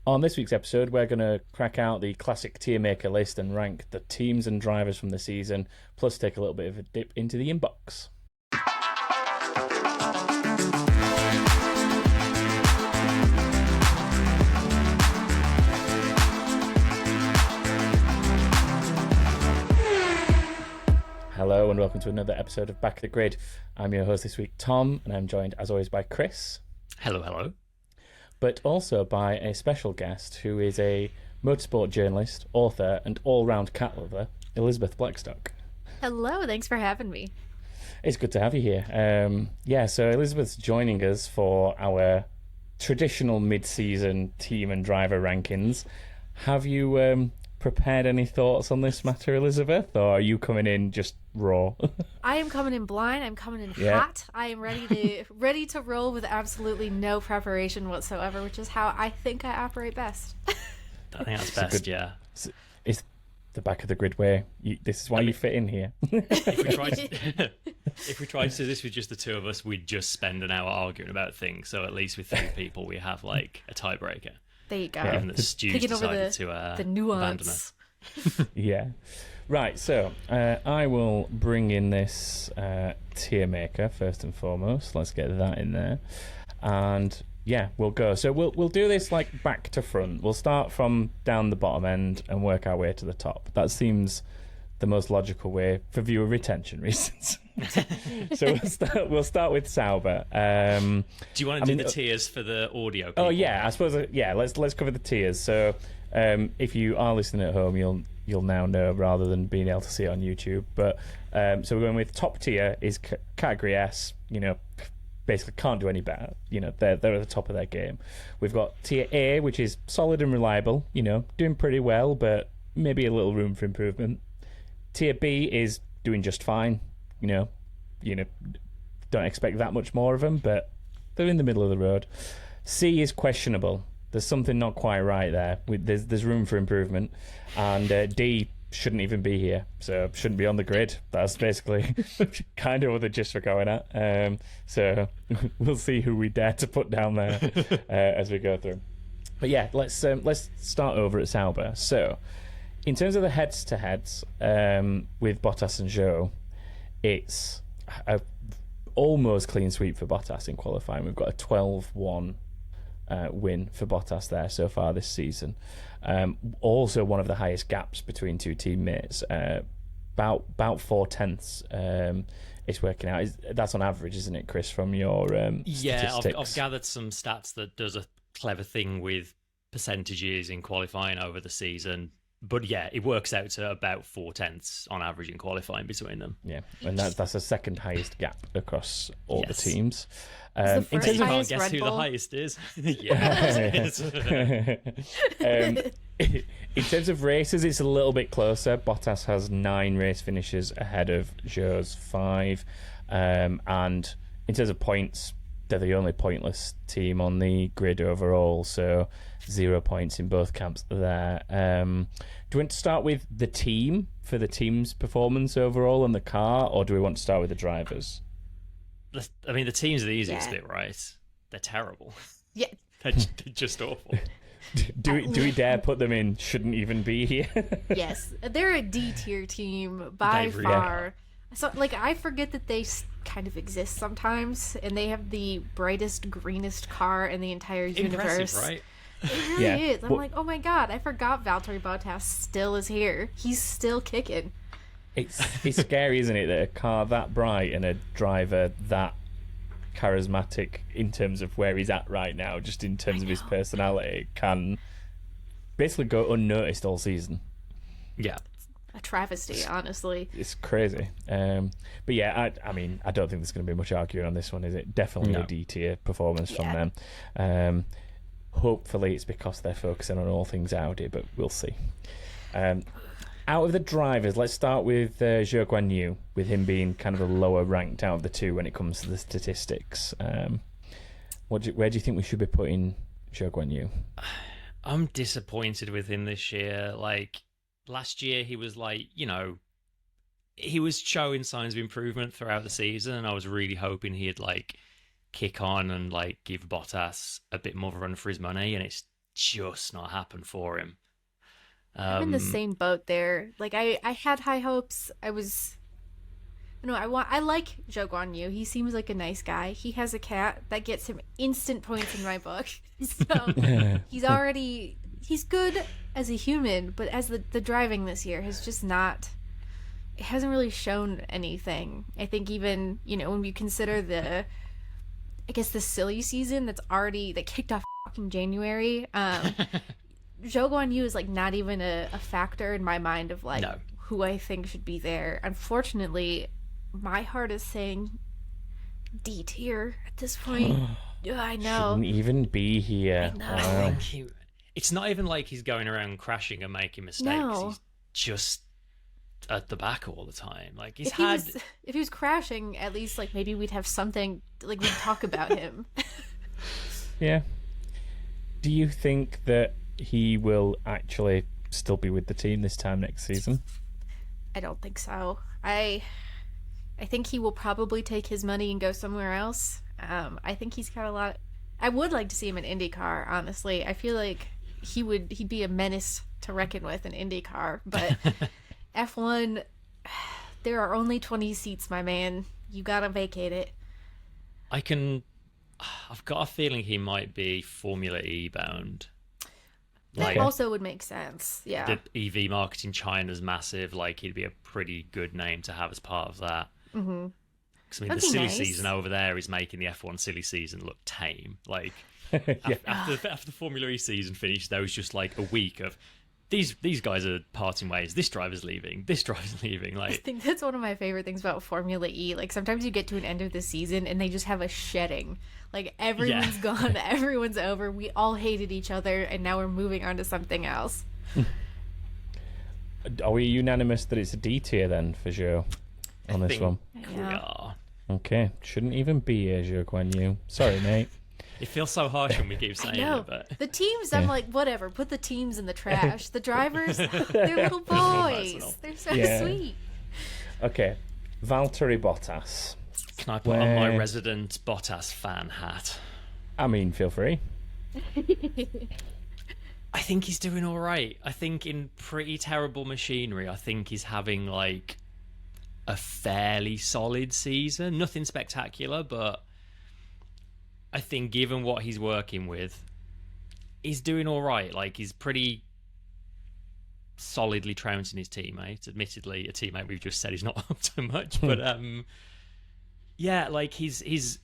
On this week's episode, we're going to crack out the classic tier maker list and rank the teams and drivers from the season, plus take a little bit of a dip into the inbox. Hello and welcome to another episode of Back of the Grid. I'm your host this week, Tom, and I'm joined as always by Chris. Hello, hello. But also by a special guest who is a motorsport journalist, author, and all-round cat lover, Elizabeth Blackstock. Hello, thanks for having me. It's good to have you here. So Elizabeth's joining us for our traditional mid-season team and driver rankings. Have you prepared any thoughts on this matter, Elizabeth, or are you coming in just raw? I am coming in blind. I'm coming in hot. I am ready to roll with absolutely no preparation whatsoever, which is how I think I operate best. I think that's best, yeah. It's the Back of the Grid way. This is why you fit in here. If we tried to do this with just the two of us, we'd just spend an hour arguing about things. So at least with three people, we have like a tiebreaker. There you go. Given that Stu's decided to the nuance. Yeah. Right, so I will bring in this tier maker first and foremost. Let's get that in there. And yeah, we'll go. So we'll do this like back to front. We'll start from down the bottom end and work our way to the top. That seems the most logical way for viewer retention reasons. So we'll start with Sauber. Do you want to do the tiers for the audio people? Oh yeah, I suppose. Yeah, let's cover the tiers. So if you are listening at home, you'll now know rather than being able to see it on YouTube. But so we're going with top tier is category S. You know, basically can't do any better. You know, they're at the top of their game. We've got tier A, which is solid and reliable. You know, doing pretty well, but maybe a little room for improvement. Tier B is doing just fine. You know, don't expect that much more of them, but they're in the middle of the road. C is questionable. There's something not quite right there. There's room for improvement. And D shouldn't even be here, so shouldn't be on the grid. That's basically kind of what the gist we're going at. So we'll see who we dare to put down there as we go through. But yeah, let's start over at Sauber. So in terms of the heads-to-heads with Bottas and Zhou, it's a almost clean sweep for Bottas in qualifying. We've got a 12-1 win for Bottas there so far this season. Also one of the highest gaps between two teammates. About 4/10 it's working out. That's on average, isn't it, Chris, from your statistics? I've gathered some stats that does a clever thing with percentages in qualifying over the season. But yeah, it works out to about 4/10 on average in qualifying between them. Yeah, and that's the second highest gap across all the teams. In terms you can't guess who the highest is. In terms of races, it's a little bit closer. Bottas has 9 race finishes ahead of Zhou's 5. And in terms of points, they're the only pointless team on the grid overall, so 0 points in both camps there. Do we want to start with the team for the team's performance overall and the car, or do we want to start with the drivers? I mean, the team's the easiest bit, right? They're terrible. Yeah. They're just awful. Do we dare put them in shouldn't even be here? Yes, they're a D tier team by far. So, I forget that they kind of exist sometimes, and they have the brightest, greenest car in the entire universe. Impressive, right? It really is. I'm like, oh my god, I forgot Valtteri Bottas still is here. He's still kicking. It's scary, isn't it, that a car that bright and a driver that charismatic in terms of where he's at right now, just in terms of his personality, can basically go unnoticed all season. Yeah. A travesty, honestly. It's crazy. But yeah, I mean, I don't think there's going to be much arguing on this one, is it? Definitely a D tier performance from them. Hopefully it's because they're focusing on all things Audi, but we'll see. Out of the drivers, let's start with Zhou Guanyu, with him being kind of the lower ranked out of the two when it comes to the statistics. Where do you think we should be putting Zhou Guanyu? I'm disappointed with him this year. Last year he was he was showing signs of improvement throughout the season, and I was really hoping he'd kick on and give Bottas a bit more of a run for his money, and it's just not happened for him. I'm in the same boat there. Like I had high hopes. I like Zhou Yu. He seems like a nice guy. He has a cat that gets him instant points in my book. So he's good as a human, but as the driving this year has just not. It hasn't really shown anything. I think even when you consider the silly season that kicked off in January. Zhou Yu is like not even a factor in my mind of like who I think should be there. Unfortunately, my heart is saying D tier at this point. I know. Shouldn't even be here. I know. Wow. It's not even like he's going around crashing and making mistakes. No. He's just at the back all the time. Like if he was crashing, at least like maybe we'd have something like we'd talk about him. Yeah. Do you think that he will actually still be with the team this time next season? I don't think so. I think he will probably take his money and go somewhere else. I think he's got a lot. I would like to see him in Indy Car, honestly. I feel like he'd be a menace to reckon with in Indy Car, but F1, there are only 20 seats, my man. You gotta vacate it. I've got a feeling he might be Formula E bound. That also would make sense. Yeah. The EV market in China is massive. Like, he'd be a pretty good name to have as part of that. Mm-hmm. Because, I mean, the silly season over there is making the F1 silly season look tame. Like, after the Formula E season finished, there was just like a week of these guys are parting ways. This driver's leaving. This driver's leaving. Like, I think that's one of my favorite things about Formula E. Like, sometimes you get to an end of the season and they just have a shedding. Like, everyone's gone, everyone's over. We all hated each other, and now we're moving on to something else. Are we unanimous that it's a D tier then for Zhou on this one? We are. Okay, shouldn't even be here, Zhou Yu. Sorry, mate. It feels so harsh when we keep saying it, but the teams, I'm like, whatever, put the teams in the trash. The drivers, they're little boys. They're so sweet. Okay, Valtteri Bottas. Can I put on my resident Bottas fan hat? I mean, feel free. I think he's doing all right. I think in pretty terrible machinery, I think he's having like a fairly solid season. Nothing spectacular, but I think given what he's working with, he's doing all right. Like, he's pretty solidly trouncing his teammates. Admittedly, a teammate we've just said he's not up to much, but yeah, like he's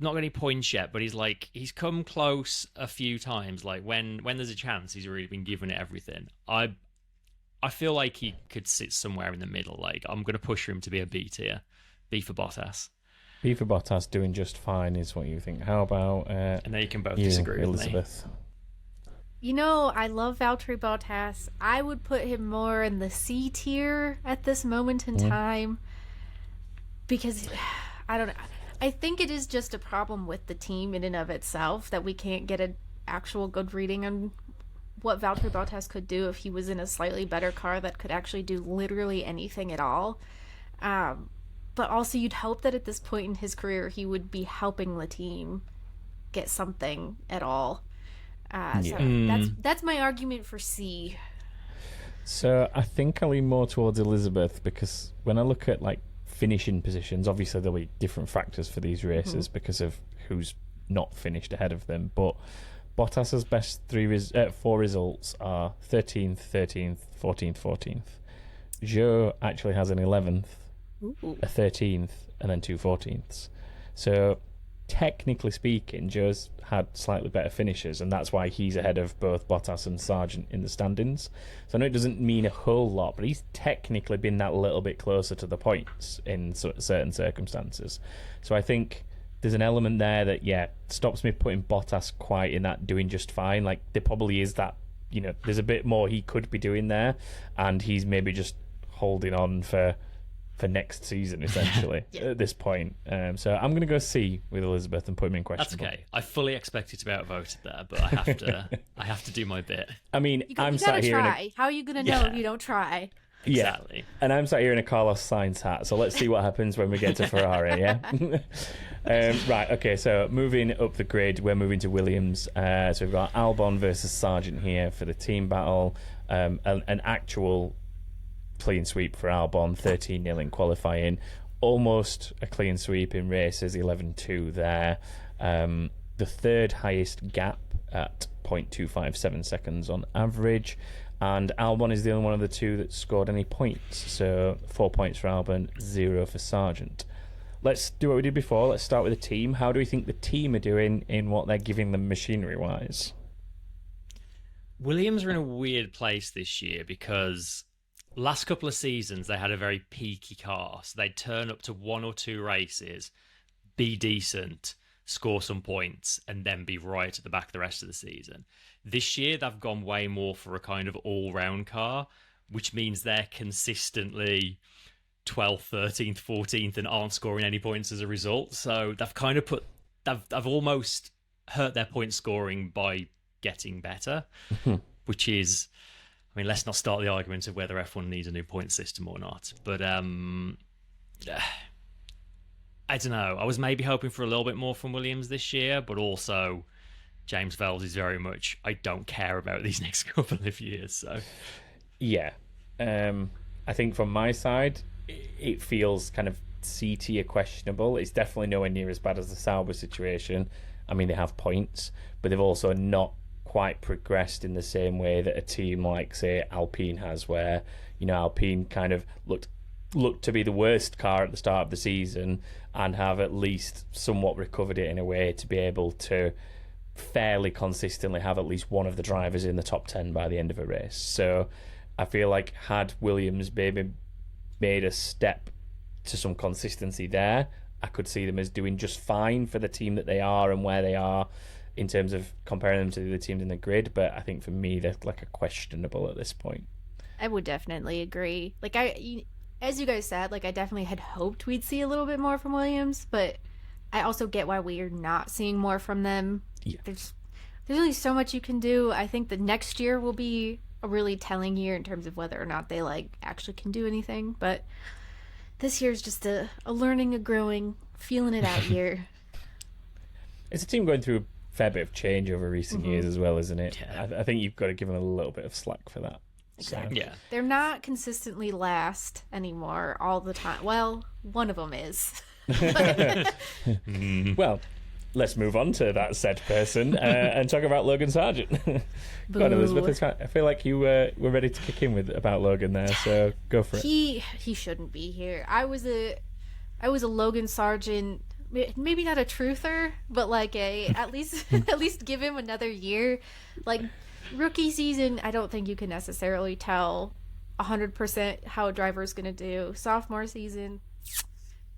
not got any points yet, but he's come close a few times. Like when there's a chance, he's really been giving it everything. I feel like he could sit somewhere in the middle. Like, I'm going to push him to be a B tier. B for Bottas. B for Bottas doing just fine is what you think. How about and then you can both disagree with Elizabeth? Me. I love Valtteri Bottas. I would put him more in the C tier at this moment in time because I don't know. I think it is just a problem with the team in and of itself that we can't get an actual good reading on what Valtteri Bottas could do if he was in a slightly better car that could actually do literally anything at all. But also you'd hope that at this point in his career he would be helping the team get something at all. So that's my argument for C. So I think I lean more towards Elizabeth because when I look at like finishing positions, obviously there'll be different factors for these races because of who's not finished ahead of them. But Bottas's best four results are 13th, 13th, 14th, 14th. Zhou actually has an 11th, a 13th, and then two 14ths. So technically speaking, Zhou's had slightly better finishes, and that's why he's ahead of both Bottas and Sargeant in the standings. So I know it doesn't mean a whole lot, but he's technically been that little bit closer to the points in certain circumstances. So I think there's an element there that, stops me putting Bottas quite in that doing just fine. Like, there probably is that, there's a bit more he could be doing there, and he's maybe just holding on for next season, essentially, at this point. So I'm going to go C with Elizabeth and put him in question. That's okay. I fully expected to be outvoted there, but I have to do my bit. I mean, I'm you sat here. Try. How are you going to know if you don't try? exactly. And I'm sat here in a Carlos Sainz hat, so let's see what happens when we get to Ferrari, yeah? Right, okay, so moving up the grid, we're moving to Williams. So we've got Albon versus Sargeant here for the team battle. An actual clean sweep for Albon, 13-0 in qualifying. Almost a clean sweep in races, 11-2 there. The third highest gap at 0.257 seconds on average. And Albon is the only one of the two that scored any points. So 4 points for Albon, 0 for Sargeant. Let's do what we did before. Let's start with the team. How do we think the team are doing in what they're giving them machinery-wise? Williams are in a weird place this year because last couple of seasons they had a very peaky car. So they'd turn up to 1 or 2 races, be decent, score some points, and then be right at the back the rest of the season. This year, they've gone way more for a kind of all-round car, which means they're consistently 12th, 13th, 14th, and aren't scoring any points as a result. So they've kind of they've almost hurt their point scoring by getting better, which is, I mean, let's not start the argument of whether F1 needs a new point system or not. But I don't know. I was maybe hoping for a little bit more from Williams this year, but also James Vowles is very much, I don't care about these next couple of years. So, yeah. I think from my side, it feels kind of C-tier questionable. It's definitely nowhere near as bad as the Sauber situation. I mean, they have points, but they've also not quite progressed in the same way that a team like, say, Alpine has, where, you know, Alpine kind of looked to be the worst car at the start of the season and have at least somewhat recovered it in a way to be able to fairly consistently have at least one of the drivers in the top 10 by the end of a race. So I feel like had Williams maybe made a step to some consistency there, I could see them as doing just fine for the team that they are and where they are in terms of comparing them to the other teams in the grid. But I think for me, they're like a questionable at this point. I would definitely agree. Like, as you guys said, like, I definitely had hoped we'd see a little bit more from Williams, but I also get why we're not seeing more from them. Yeah. There's only so much you can do. I think the next year will be a really telling year in terms of whether or not they actually can do anything. But this year's just a learning, a growing, feeling it out year. It's a team going through a fair bit of change over recent years as well, isn't it? Yeah. I think you've got to give them a little bit of slack for that. Exactly. Yeah. They're not consistently last anymore all the time. Well, one of them is. Well, let's move on to that said person and talk about Logan Sargeant. Go on, Elizabeth. I feel like you were ready to kick in with about Logan there, so go for it. He shouldn't be here. I was a Logan Sargeant, maybe not a truther, but like at least give him another year. Like, rookie season, I don't think you can necessarily tell 100% how a driver is going to do. Sophomore season,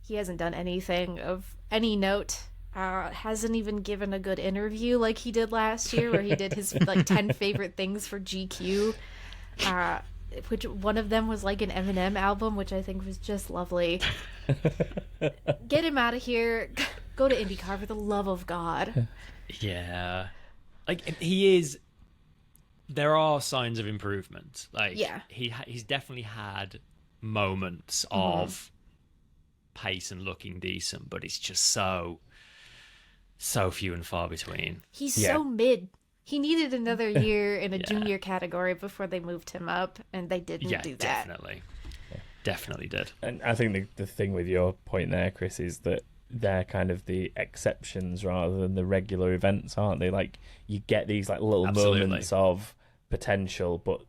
he hasn't done anything of any note. Hasn't even given a good interview like he did last year, where he did his 10 favorite things for GQ, which one of them was like an Eminem album, which I think was just lovely. Get him out of here. Go to Indy Car, for the love of God. Yeah, like, he is. There are signs of improvement. Like, yeah, he's definitely had moments of pace and looking decent, but it's just so few and far between. He's so mid. He needed another year in a junior category before they moved him up, and they didn't do that. Definitely. Definitely did. And I think the thing with your point there, Chris, is that they're kind of the exceptions rather than the regular events, aren't they? Like, you get these like little moments of potential, but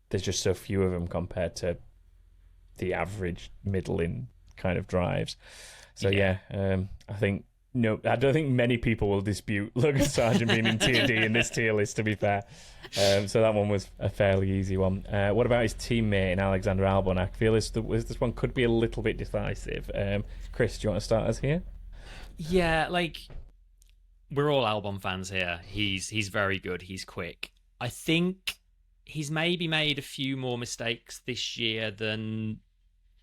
there's just so few of them compared to the average middling kind of drives. So I think I don't think many people will dispute Logan Sargeant being in Tier D in this tier list, to be fair. So that one was a fairly easy one. What about his teammate in Alexander Albon? I feel this one could be a little bit decisive. Chris, do you want to start us here? Yeah, like, we're all Albon fans here. He's very good. He's quick. I think he's maybe made a few more mistakes this year than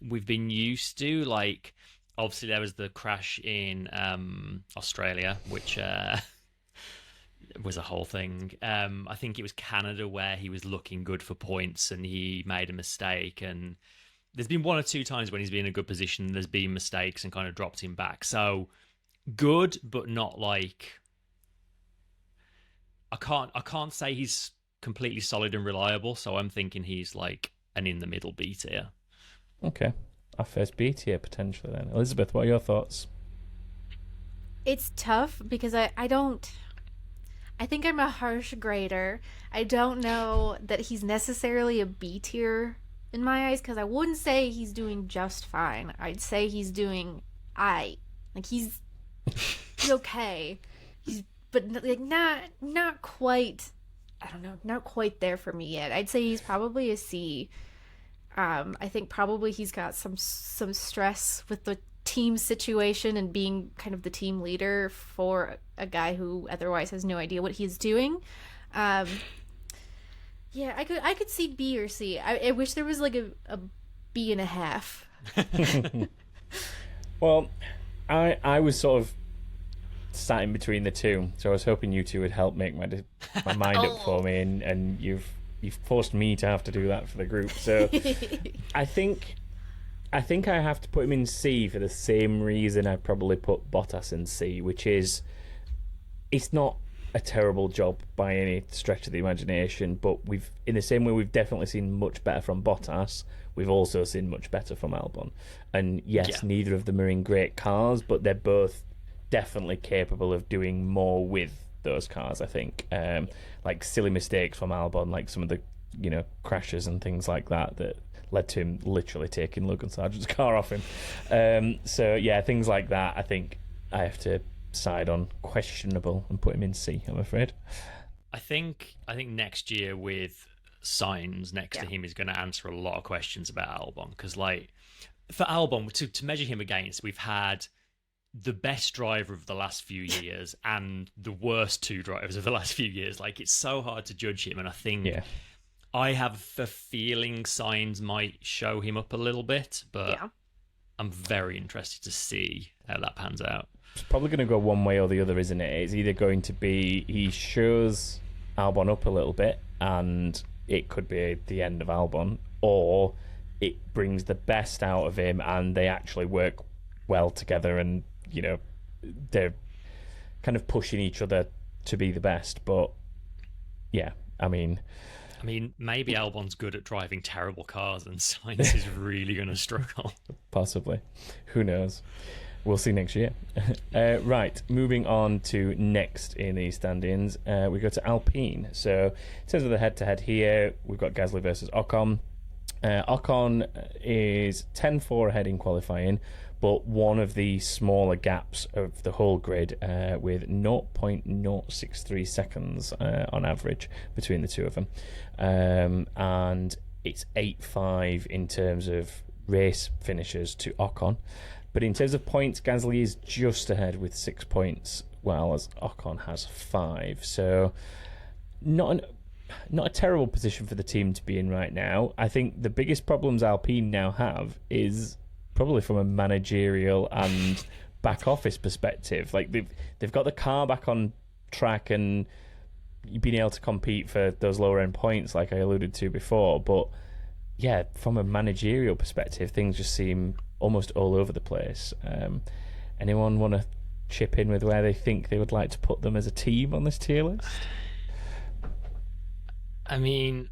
we've been used to. Like, obviously there was the crash in Australia, which was a whole thing. I think it was Canada where he was looking good for points and he made a mistake. And there's been 1 or 2 times when he's been in a good position, there's been mistakes and kind of dropped him back. So good, but not like... I can't say he's completely solid and reliable, so I'm thinking he's like an in-the-middle B tier. Okay. Our first B tier, potentially, then. Elizabeth, what are your thoughts? It's tough because I think I'm a harsh grader. I don't know that he's necessarily a B tier in my eyes, because I wouldn't say he's doing just fine. I'd say he's doing he's okay. But like not quite. I don't know, not quite there for me yet. I'd say he's probably a C. I think probably he's got some stress with the team situation and being kind of the team leader for a guy who otherwise has no idea what he's doing. Yeah, I could see B or C. I wish there was like a B and a half. Well, I was sort of sat in between the two, so I was hoping you two would help make my mind up for me, and you've forced me to have to do that for the group. So I think I have to put him in C for the same reason I probably put Bottas in C, which is it's not a terrible job by any stretch of the imagination, but in the same way we've definitely seen much better from Bottas, we've also seen much better from Albon. And yes, neither of them are in great cars, but they're both definitely capable of doing more with those cars, I think. Like silly mistakes from Albon, like some of the crashes and things like that led to him literally taking Logan Sargeant's car off him. So yeah, things like that, I think I have to side on questionable and put him in C, I'm afraid. I think next year with Sainz next to him is going to answer a lot of questions about Albon, because like for Albon to measure him against, we've had the best driver of the last few years and the worst 2 drivers of the last few years. Like, it's so hard to judge him, and I think I have a feeling Sainz might show him up a little bit, but I'm very interested to see how that pans out. It's probably going to go one way or the other, isn't it? It's either going to be he shows Albon up a little bit and it could be the end of Albon, or it brings the best out of him and they actually work well together and they're kind of pushing each other to be the best. But yeah, I mean maybe Albon's good at driving terrible cars and Sainz is really going to struggle. Possibly. Who knows? We'll see next year. Right, moving on to next in the standings, we go to Alpine. So in terms of the head-to-head here, we've got Gasly versus Ocon. Ocon is 10-4 ahead in qualifying, but one of the smaller gaps of the whole grid, with 0.063 seconds on average between the two of them. And it's 8-5 in terms of race finishes to Ocon. But in terms of points, Gasly is just ahead with 6 points, while as Ocon has 5. So not a terrible position for the team to be in right now. I think the biggest problems Alpine now have is probably from a managerial and back office perspective. Like they've got the car back on track and being able to compete for those lower end points, like I alluded to before. But yeah, from a managerial perspective, things just seem almost all over the place. Anyone want to chip in with where they think they would like to put them as a team on this tier list? I mean,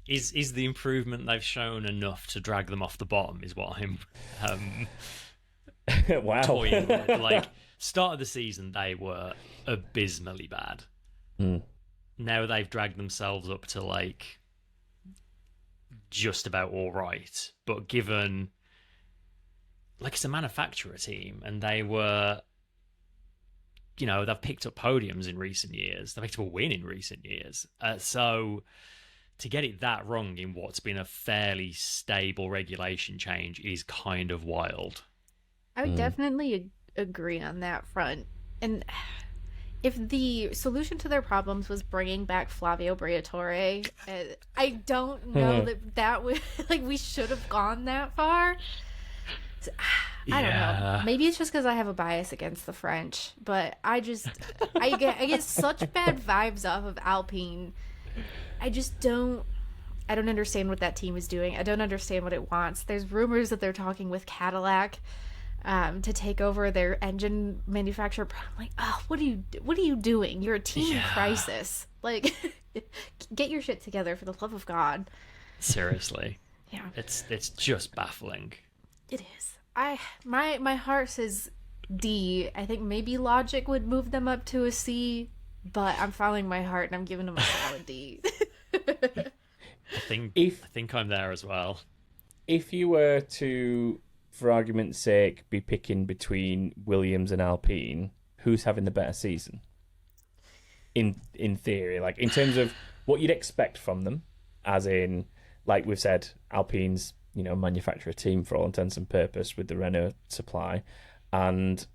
is the improvement they've shown enough to drag them off the bottom is what I'm wow. toying with. Like, start of the season, they were abysmally bad. Now they've dragged themselves up to, like, just about all right. But given, like, it's a manufacturer team, and they were, they've picked up podiums in recent years. They've picked up a win in recent years. So to get it that wrong in what's been a fairly stable regulation change is kind of wild. I would definitely agree on that front. And if the solution to their problems was bringing back Flavio Briatore, I don't know that would, like, we should have gone that far. So, I don't know. Maybe it's just because I have a bias against the French, but I get such bad vibes off of Alpine. I don't understand what that team is doing. I don't understand what it wants. There's rumors that they're talking with Cadillac to take over their engine manufacturer. But I'm like, oh, what are you doing? You're a team in crisis. Like, get your shit together for the love of God. Seriously. Yeah. It's just baffling. It is. My heart says D. I think maybe logic would move them up to a C, but I'm following my heart and I'm giving them a solid D. I think I'm there as well. If you were to, for argument's sake, be picking between Williams and Alpine, who's having the better season? In theory, like in terms of what you'd expect from them, as in, like we've said, Alpine's, manufacturer team for all intents and purpose with the Renault supply, and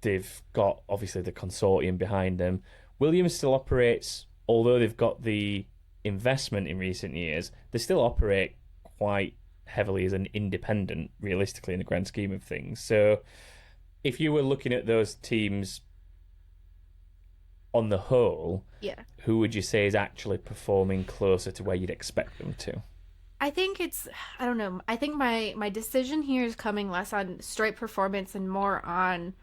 they've got obviously the consortium behind them. Williams still operates, although they've got the investment in recent years, they still operate quite heavily as an independent, realistically, in the grand scheme of things. So if you were looking at those teams on the whole, who would you say is actually performing closer to where you'd expect them to? I think I don't know. I think my decision here is coming less on straight performance and more on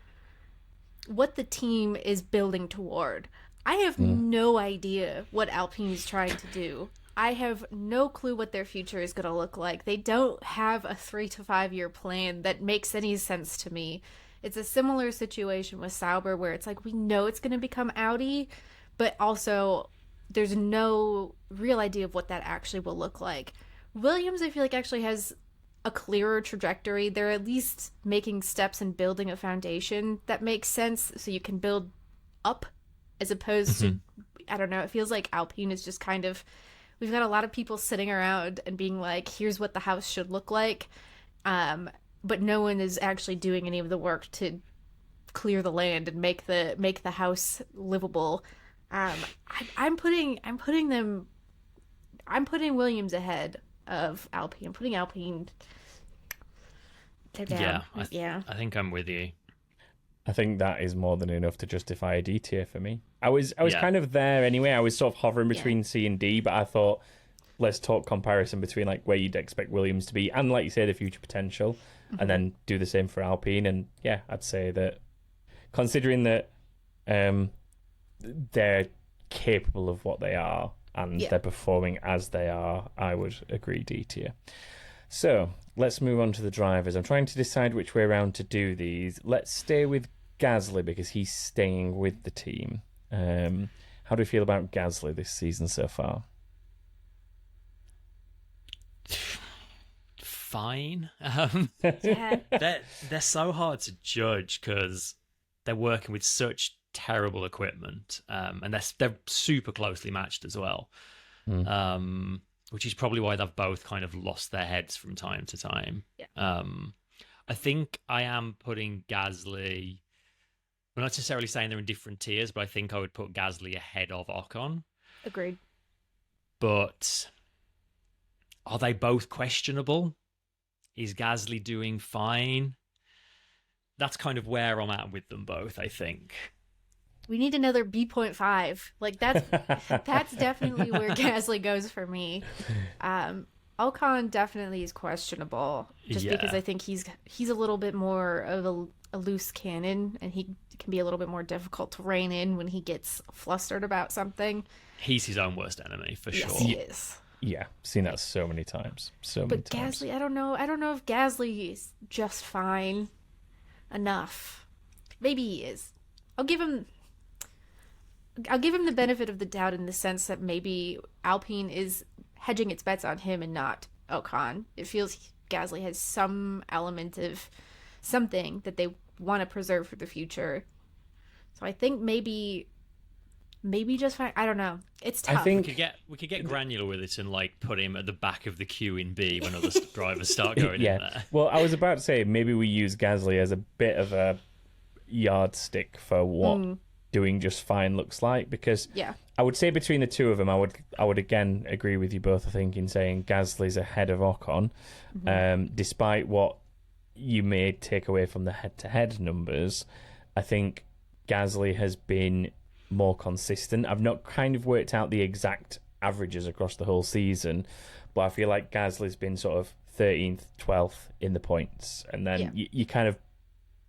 what the team is building toward. I have no idea what Alpine is trying to do. I have no clue what their future is going to look like. They don't have a 3 to 5 year plan that makes any sense to me. It's a similar situation with Sauber where it's like we know it's going to become Audi, but also there's no real idea of what that actually will look like. Williams, I feel like, actually has a clearer trajectory. They're at least making steps and building a foundation that makes sense so you can build up as opposed to, I don't know, it feels like Alpine is just kind of, we've got a lot of people sitting around and being like, here's what the house should look like. But no one is actually doing any of the work to clear the land and make the house livable. I'm putting Williams ahead of Alpine. I'm putting Alpine. They're down. I think I'm with you. I think that is more than enough to justify a D tier for me. I was kind of there anyway. I was sort of hovering between C and D, but I thought let's talk comparison between like where you'd expect Williams to be and, like you say, the future potential, and then do the same for Alpine. And yeah, I'd say that considering that they're capable of what they are and they're performing as they are, I would agree D tier. So let's move on to the drivers. I'm trying to decide which way around to do these. Let's stay with Gasly because he's staying with the team. How do you feel about Gasly this season so far? Fine. They're so hard to judge because they're working with such terrible equipment, and they're super closely matched as well. Which is probably why they've both kind of lost their heads from time to time. I think I am putting Gasly, I'm not necessarily saying they're in different tiers, but I think I would put Gasly ahead of Ocon. Agreed. But are they both questionable? Is Gasly doing fine? That's kind of where I'm at with them both, I think. We need another B.5. Like that's definitely where Gasly goes for me. Ocon definitely is questionable, just because I think he's a little bit more of a loose cannon, and he can be a little bit more difficult to rein in when he gets flustered about something. He's his own worst enemy for sure. He is. Yeah, seen that so many times. But Gasly, I don't know if Gasly is just fine enough. Maybe he is. I'll give him the benefit of the doubt in the sense that maybe Alpine is hedging its bets on him and not Ocon. It feels Gasly has some element of something that they want to preserve for the future. So I think maybe just fine. I don't know. It's tough. I think we could get granular with it and like put him at the back of the queue in B when other drivers start going in there. Well, I was about to say maybe we use Gasly as a bit of a yardstick for what doing just fine looks like, because I would say between the two of them, I would again agree with you both, I think, in saying Gasly's ahead of Ocon, despite what you may take away from the head-to-head numbers, I think Gasly has been more consistent. I've not kind of worked out the exact averages across the whole season, but I feel like Gasly's been sort of 13th, 12th in the points, and then you kind of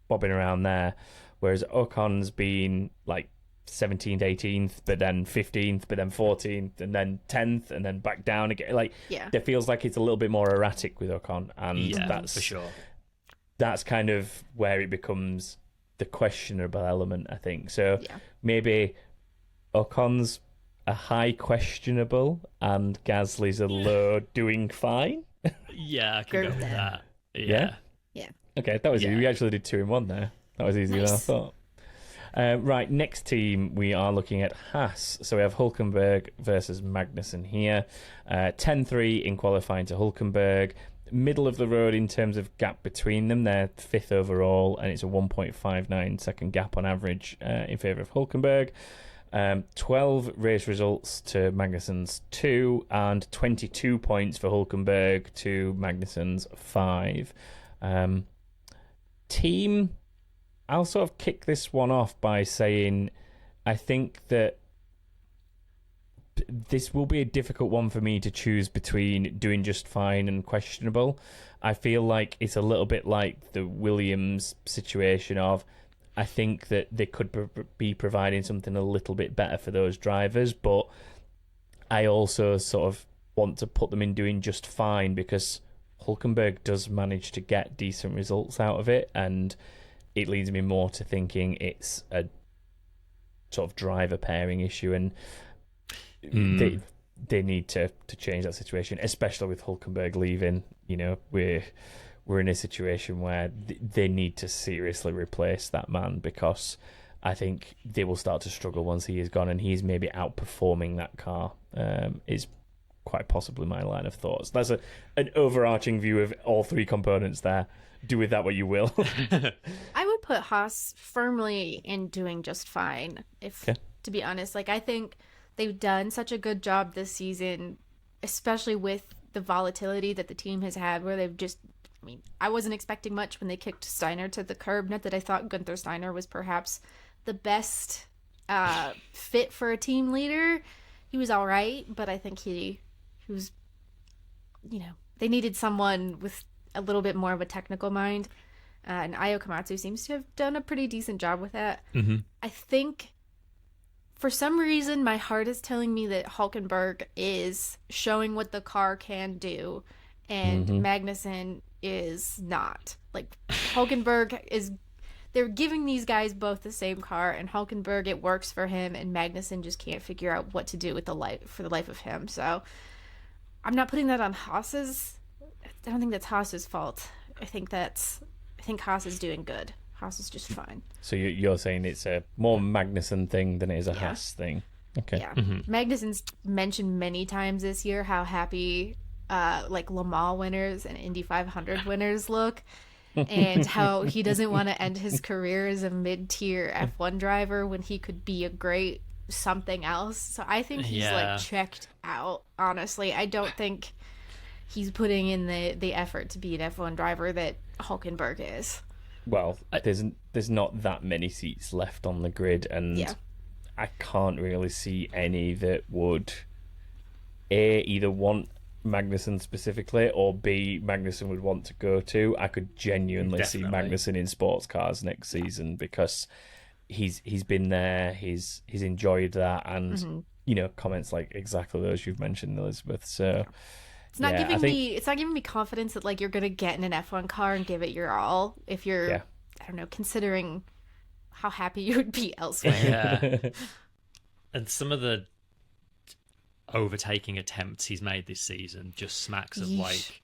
bobbing around there, whereas Ocon's been like 17th, 18th, but then 15th, but then 14th, and then 10th, and then back down again. Like, there feels like it's a little bit more erratic with Ocon, and that's for sure. That's kind of where it becomes the questionable element, I think. So maybe Ocon's a high questionable, and Gasly's a low doing fine. Yeah, I can go with that. Yeah. Okay, that was easy. We actually did 2 in 1 there. That was easier than I thought. Right, next team, we are looking at Haas. So we have Hulkenberg versus Magnussen here. 10-3 in qualifying to Hulkenberg. Middle of the road in terms of gap between them. They're 5th overall, and it's a 1.59 second gap on average in favour of Hulkenberg. 12 race results to Magnussen's 2, and 22 points for Hulkenberg to Magnussen's 5. Team, I'll sort of kick this one off by saying I think that this will be a difficult one for me to choose between doing just fine and questionable. I feel like it's a little bit like the Williams situation of, I think that they could be providing something a little bit better for those drivers, but I also sort of want to put them in doing just fine because Hulkenberg does manage to get decent results out of it, and it leads me more to thinking it's a sort of driver pairing issue, and they need to change that situation, especially with Hulkenberg leaving. You know, we're in a situation where they need to seriously replace that man, because I think they will start to struggle once he is gone, and he's maybe outperforming that car. Is quite possibly my line of thoughts. That's an overarching view of all 3 components there. Do with that what you will. I would put Haas firmly in doing just fine, to be honest. Like, I think they've done such a good job this season, especially with the volatility that the team has had, where they've just, I mean, I wasn't expecting much when they kicked Steiner to the curb. Not that I thought Gunther Steiner was perhaps the best fit for a team leader. He was all right, but I think he was, you know, they needed someone with a little bit more of a technical mind. And Ayo Komatsu seems to have done a pretty decent job with that. Mm-hmm. I think for some reason my heart is telling me that Hulkenberg is showing what the car can do, and Magnussen is not. Like, Hulkenberg is, they're giving these guys both the same car, and Hulkenberg, it works for him, and Magnussen just can't figure out what to do with the life of him. So I'm not putting that on Haas's. I don't think that's Haas's fault. I think Haas is doing good. Haas is just fine. So you're saying it's a more Magnussen thing than it is a Haas thing. Okay. Yeah. Magnussen's mentioned many times this year how happy like Le Mans winners and Indy 500 winners look, and how he doesn't want to end his career as a mid-tier F1 driver when he could be a great something else. So I think he's like checked out, honestly. I don't think he's putting in the effort to be an F1 driver that Hulkenberg is. Well, there's not that many seats left on the grid, and I can't really see any that would either want Magnussen specifically, or B, Magnussen would want to go to. I could genuinely see Magnussen in sports cars next season, because he's been there, he's enjoyed that, and you know, comments like exactly those you've mentioned, Elizabeth. So it's not giving me confidence that like you're gonna get in an F1 car and give it your all if you're I don't know, considering how happy you would be elsewhere. And some of the overtaking attempts he's made this season just smacks of like,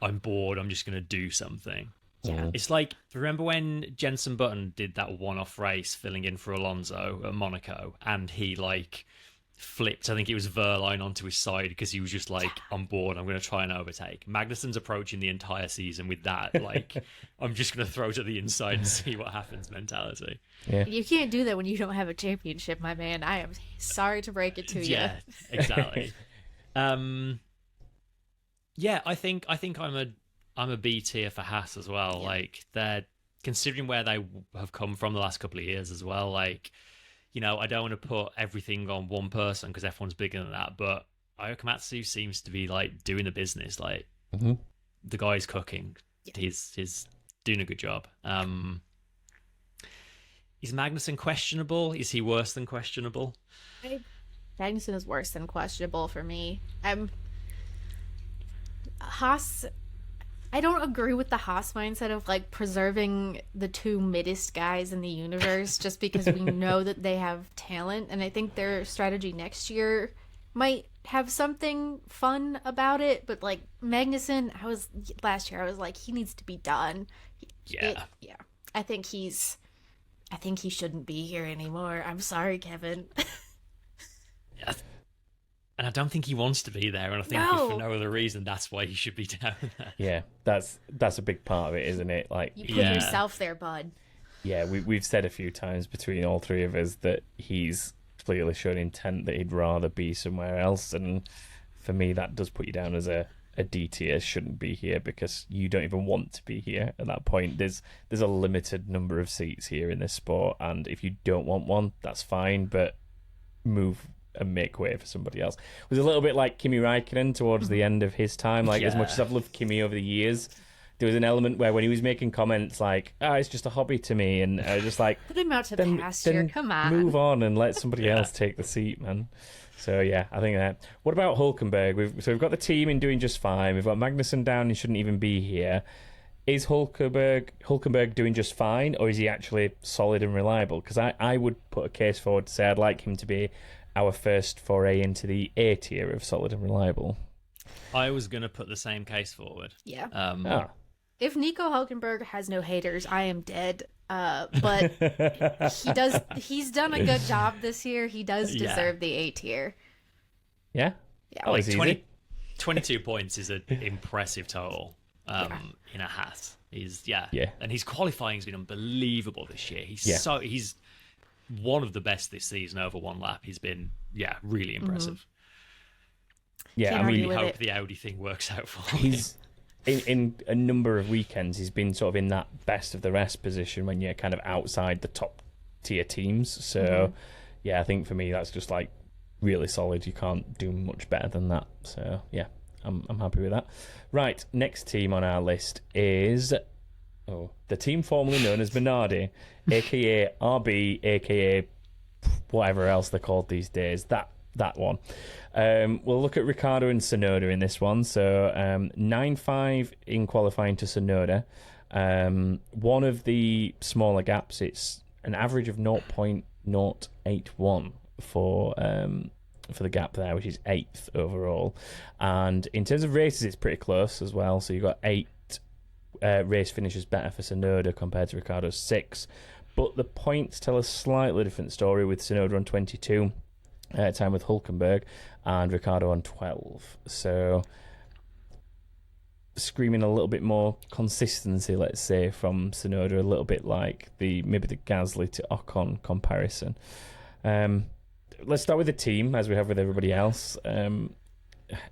I'm bored, I'm just gonna do something. It's like, remember when Jenson Button did that one-off race filling in for Alonso at Monaco, and he like flipped, I think it was Verline, onto his side because he was just like, I'm bored, I'm going to try and overtake. Magnussen's approaching the entire season with that, like, I'm just going to throw to the inside and see what happens mentality. You can't do that when you don't have a championship, my man. I am sorry to break it to you. Yeah, exactly. I think I'm I'm a B tier for Haas as well. Yeah. Like, they're considering where they have come from the last couple of years as well. Like, you know, I don't want to put everything on one person because everyone's bigger than that, but Komatsu seems to be like doing the business. Like, the guy's cooking. Yeah. He's doing a good job. Is Magnussen questionable? Is he worse than questionable? Magnussen is worse than questionable for me. Haas, I don't agree with the Haas mindset of like preserving the two middest guys in the universe just because we know that they have talent, and I think their strategy next year might have something fun about it, but like Magnussen, last year I was like, he needs to be done. I think he shouldn't be here anymore. I'm sorry, Kevin. Yeah. And I don't think he wants to be there, and I think if for no other reason, that's why he should be down there. Yeah, that's a big part of it, isn't it? Like, you put yourself there, bud. Yeah, we've said a few times between all three of us that he's clearly shown intent that he'd rather be somewhere else, and for me, that does put you down as a D tier. Shouldn't be here because you don't even want to be here at that point. There's a limited number of seats here in this sport, and if you don't want one, that's fine, but move and make way for somebody else. It was a little bit like Kimi Räikkönen towards the end of his time. Like, as much as I've loved Kimi over the years, there was an element where when he was making comments like, it's just a hobby to me, and just like, put him out to pasture, come on. Move on and let somebody else take the seat, man. So, yeah, I think that. What about Hulkenberg? We've got the team in doing just fine. We've got Magnussen down and shouldn't even be here. Is Hulkenberg doing just fine, or is he actually solid and reliable? Because I would put a case forward to say I'd like him to be our first foray into the A tier of solid and reliable. I was going to put the same case forward. Yeah. If Nico Hulkenberg has no haters, I am dead. But he's done a good job this year. He does deserve the A tier. Yeah? Yeah. Like 22 points is an impressive total in a Haas. And his qualifying has been unbelievable this year. He's one of the best this season over one lap. He's been, really impressive. Yeah, I really hope the Audi thing works out for him. In a number of weekends, he's been sort of in that best of the rest position when you're kind of outside the top tier teams. So, I think for me, that's just like really solid. You can't do much better than that. So, I'm happy with that. Right, next team on our list is the team formerly known as Minardi, aka RB, aka whatever else they're called these days. That one. We'll look at Ricciardo and Tsunoda in this one. So 9.5 in qualifying to Tsunoda. One of the smaller gaps, it's an average of 0.081 for the gap there, which is 8th overall. And in terms of races, it's pretty close as well. So you've got 8 race finishes better for Tsunoda compared to Ricciardo's 6. But the points tell a slightly different story, with Tsunoda on 22. Time with Hulkenberg, and Ricciardo on 12. So screaming a little bit more consistency, let's say, from Tsunoda, a little bit like maybe the Gasly to Ocon comparison. Let's start with the team, as we have with everybody else.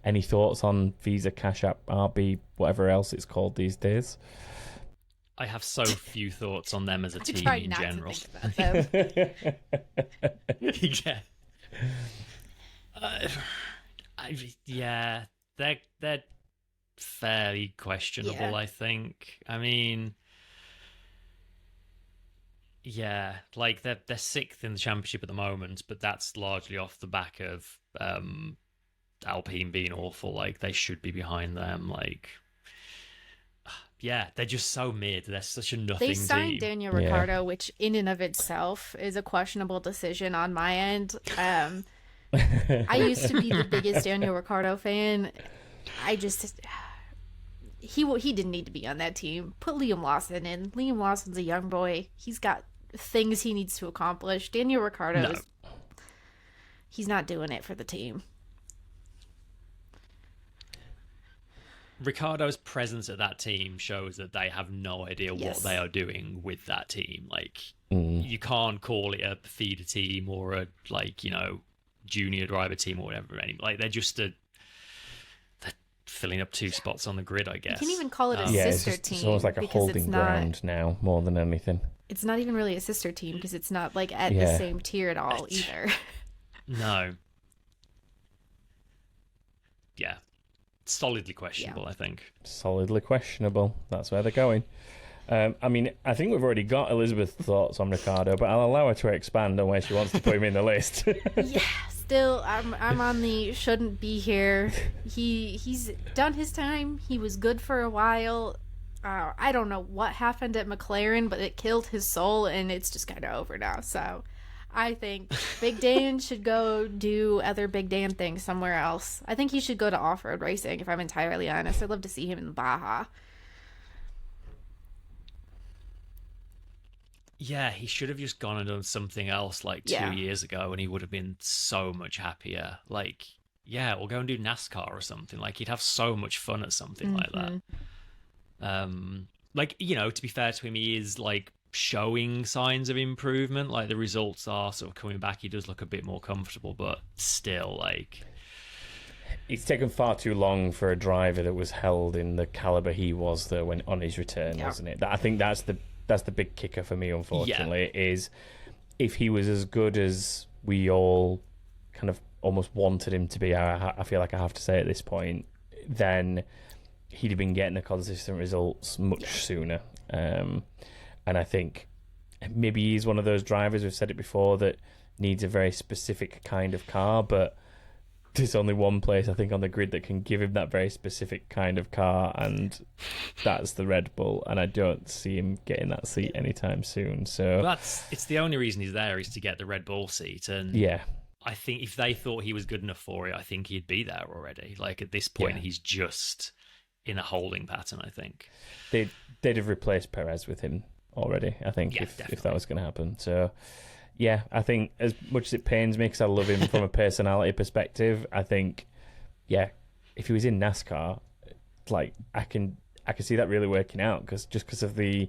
Any thoughts on Visa, Cash App, RB, whatever else it's called these days? I have so few thoughts on them as a team in general. To think about them. They're fairly questionable. I think. I mean, like they're 6th in the championship at the moment, but that's largely off the back of Alpine being awful. Like, they should be behind them. Like, they're just so mid. They're such a nothing team. They signed Daniel Ricciardo, which in and of itself is a questionable decision on my end. I used to be the biggest Daniel Ricciardo fan. He didn't need to be on that team. Put Liam Lawson in. Liam Lawson's a young boy. He's got things he needs to accomplish. Daniel Ricciardo, he's not doing it for the team. Ricciardo's presence at that team shows that they have no idea what they are doing with that team. Like, you can't call it a feeder team or a, like, junior driver team or whatever. Like, they're just filling up 2 spots on the grid, I guess. You can even call it a Yeah, sister team. it's almost like a holding ground now, more than anything. It's not even really a sister team because it's not like at the same tier at all either. No. Yeah. Solidly questionable, I think. Solidly questionable. That's where they're going. I mean, I think we've already got Elizabeth's thoughts on Ricciardo, but I'll allow her to expand on where she wants to put him in the list. Yeah, still, I'm on the shouldn't be here. He's done his time. He was good for a while. I don't know what happened at McLaren, but it killed his soul, and it's just kind of over now. So I think Big Dan should go do other Big Dan things somewhere else. I think he should go to off-road racing, if I'm entirely honest. I'd love to see him in Baja. Yeah, he should have just gone and done something else like 2 years ago, and he would have been so much happier. Like, yeah, or go and do NASCAR or something. Like, he'd have so much fun at something like that. Like, you know, to be fair to him, he is like showing signs of improvement. Like, the results are sort of coming back. He does look a bit more comfortable, but still, like, it's taken far too long for a driver that was held in the caliber he was there when on his return, wasn't it? I think that's the big kicker for me, unfortunately, is if he was as good as we all kind of almost wanted him to be, I feel like I have to say at this point, then he'd have been getting the consistent results much sooner. And I think maybe he's one of those drivers, we've said it before, that needs a very specific kind of car, but there's only one place, I think, on the grid that can give him that very specific kind of car, and that's the Red Bull, and I don't see him getting that seat anytime soon. So it's the only reason he's there is to get the Red Bull seat, and I think if they thought he was good enough for it, I think he'd be there already. Like, at this point, he's just in a holding pattern, I think. They'd have replaced Perez with him already, I think, if that was going to happen. So yeah, I think as much as it pains me because I love him from a personality perspective, I think, if he was in NASCAR, like, I can see that really working out because of the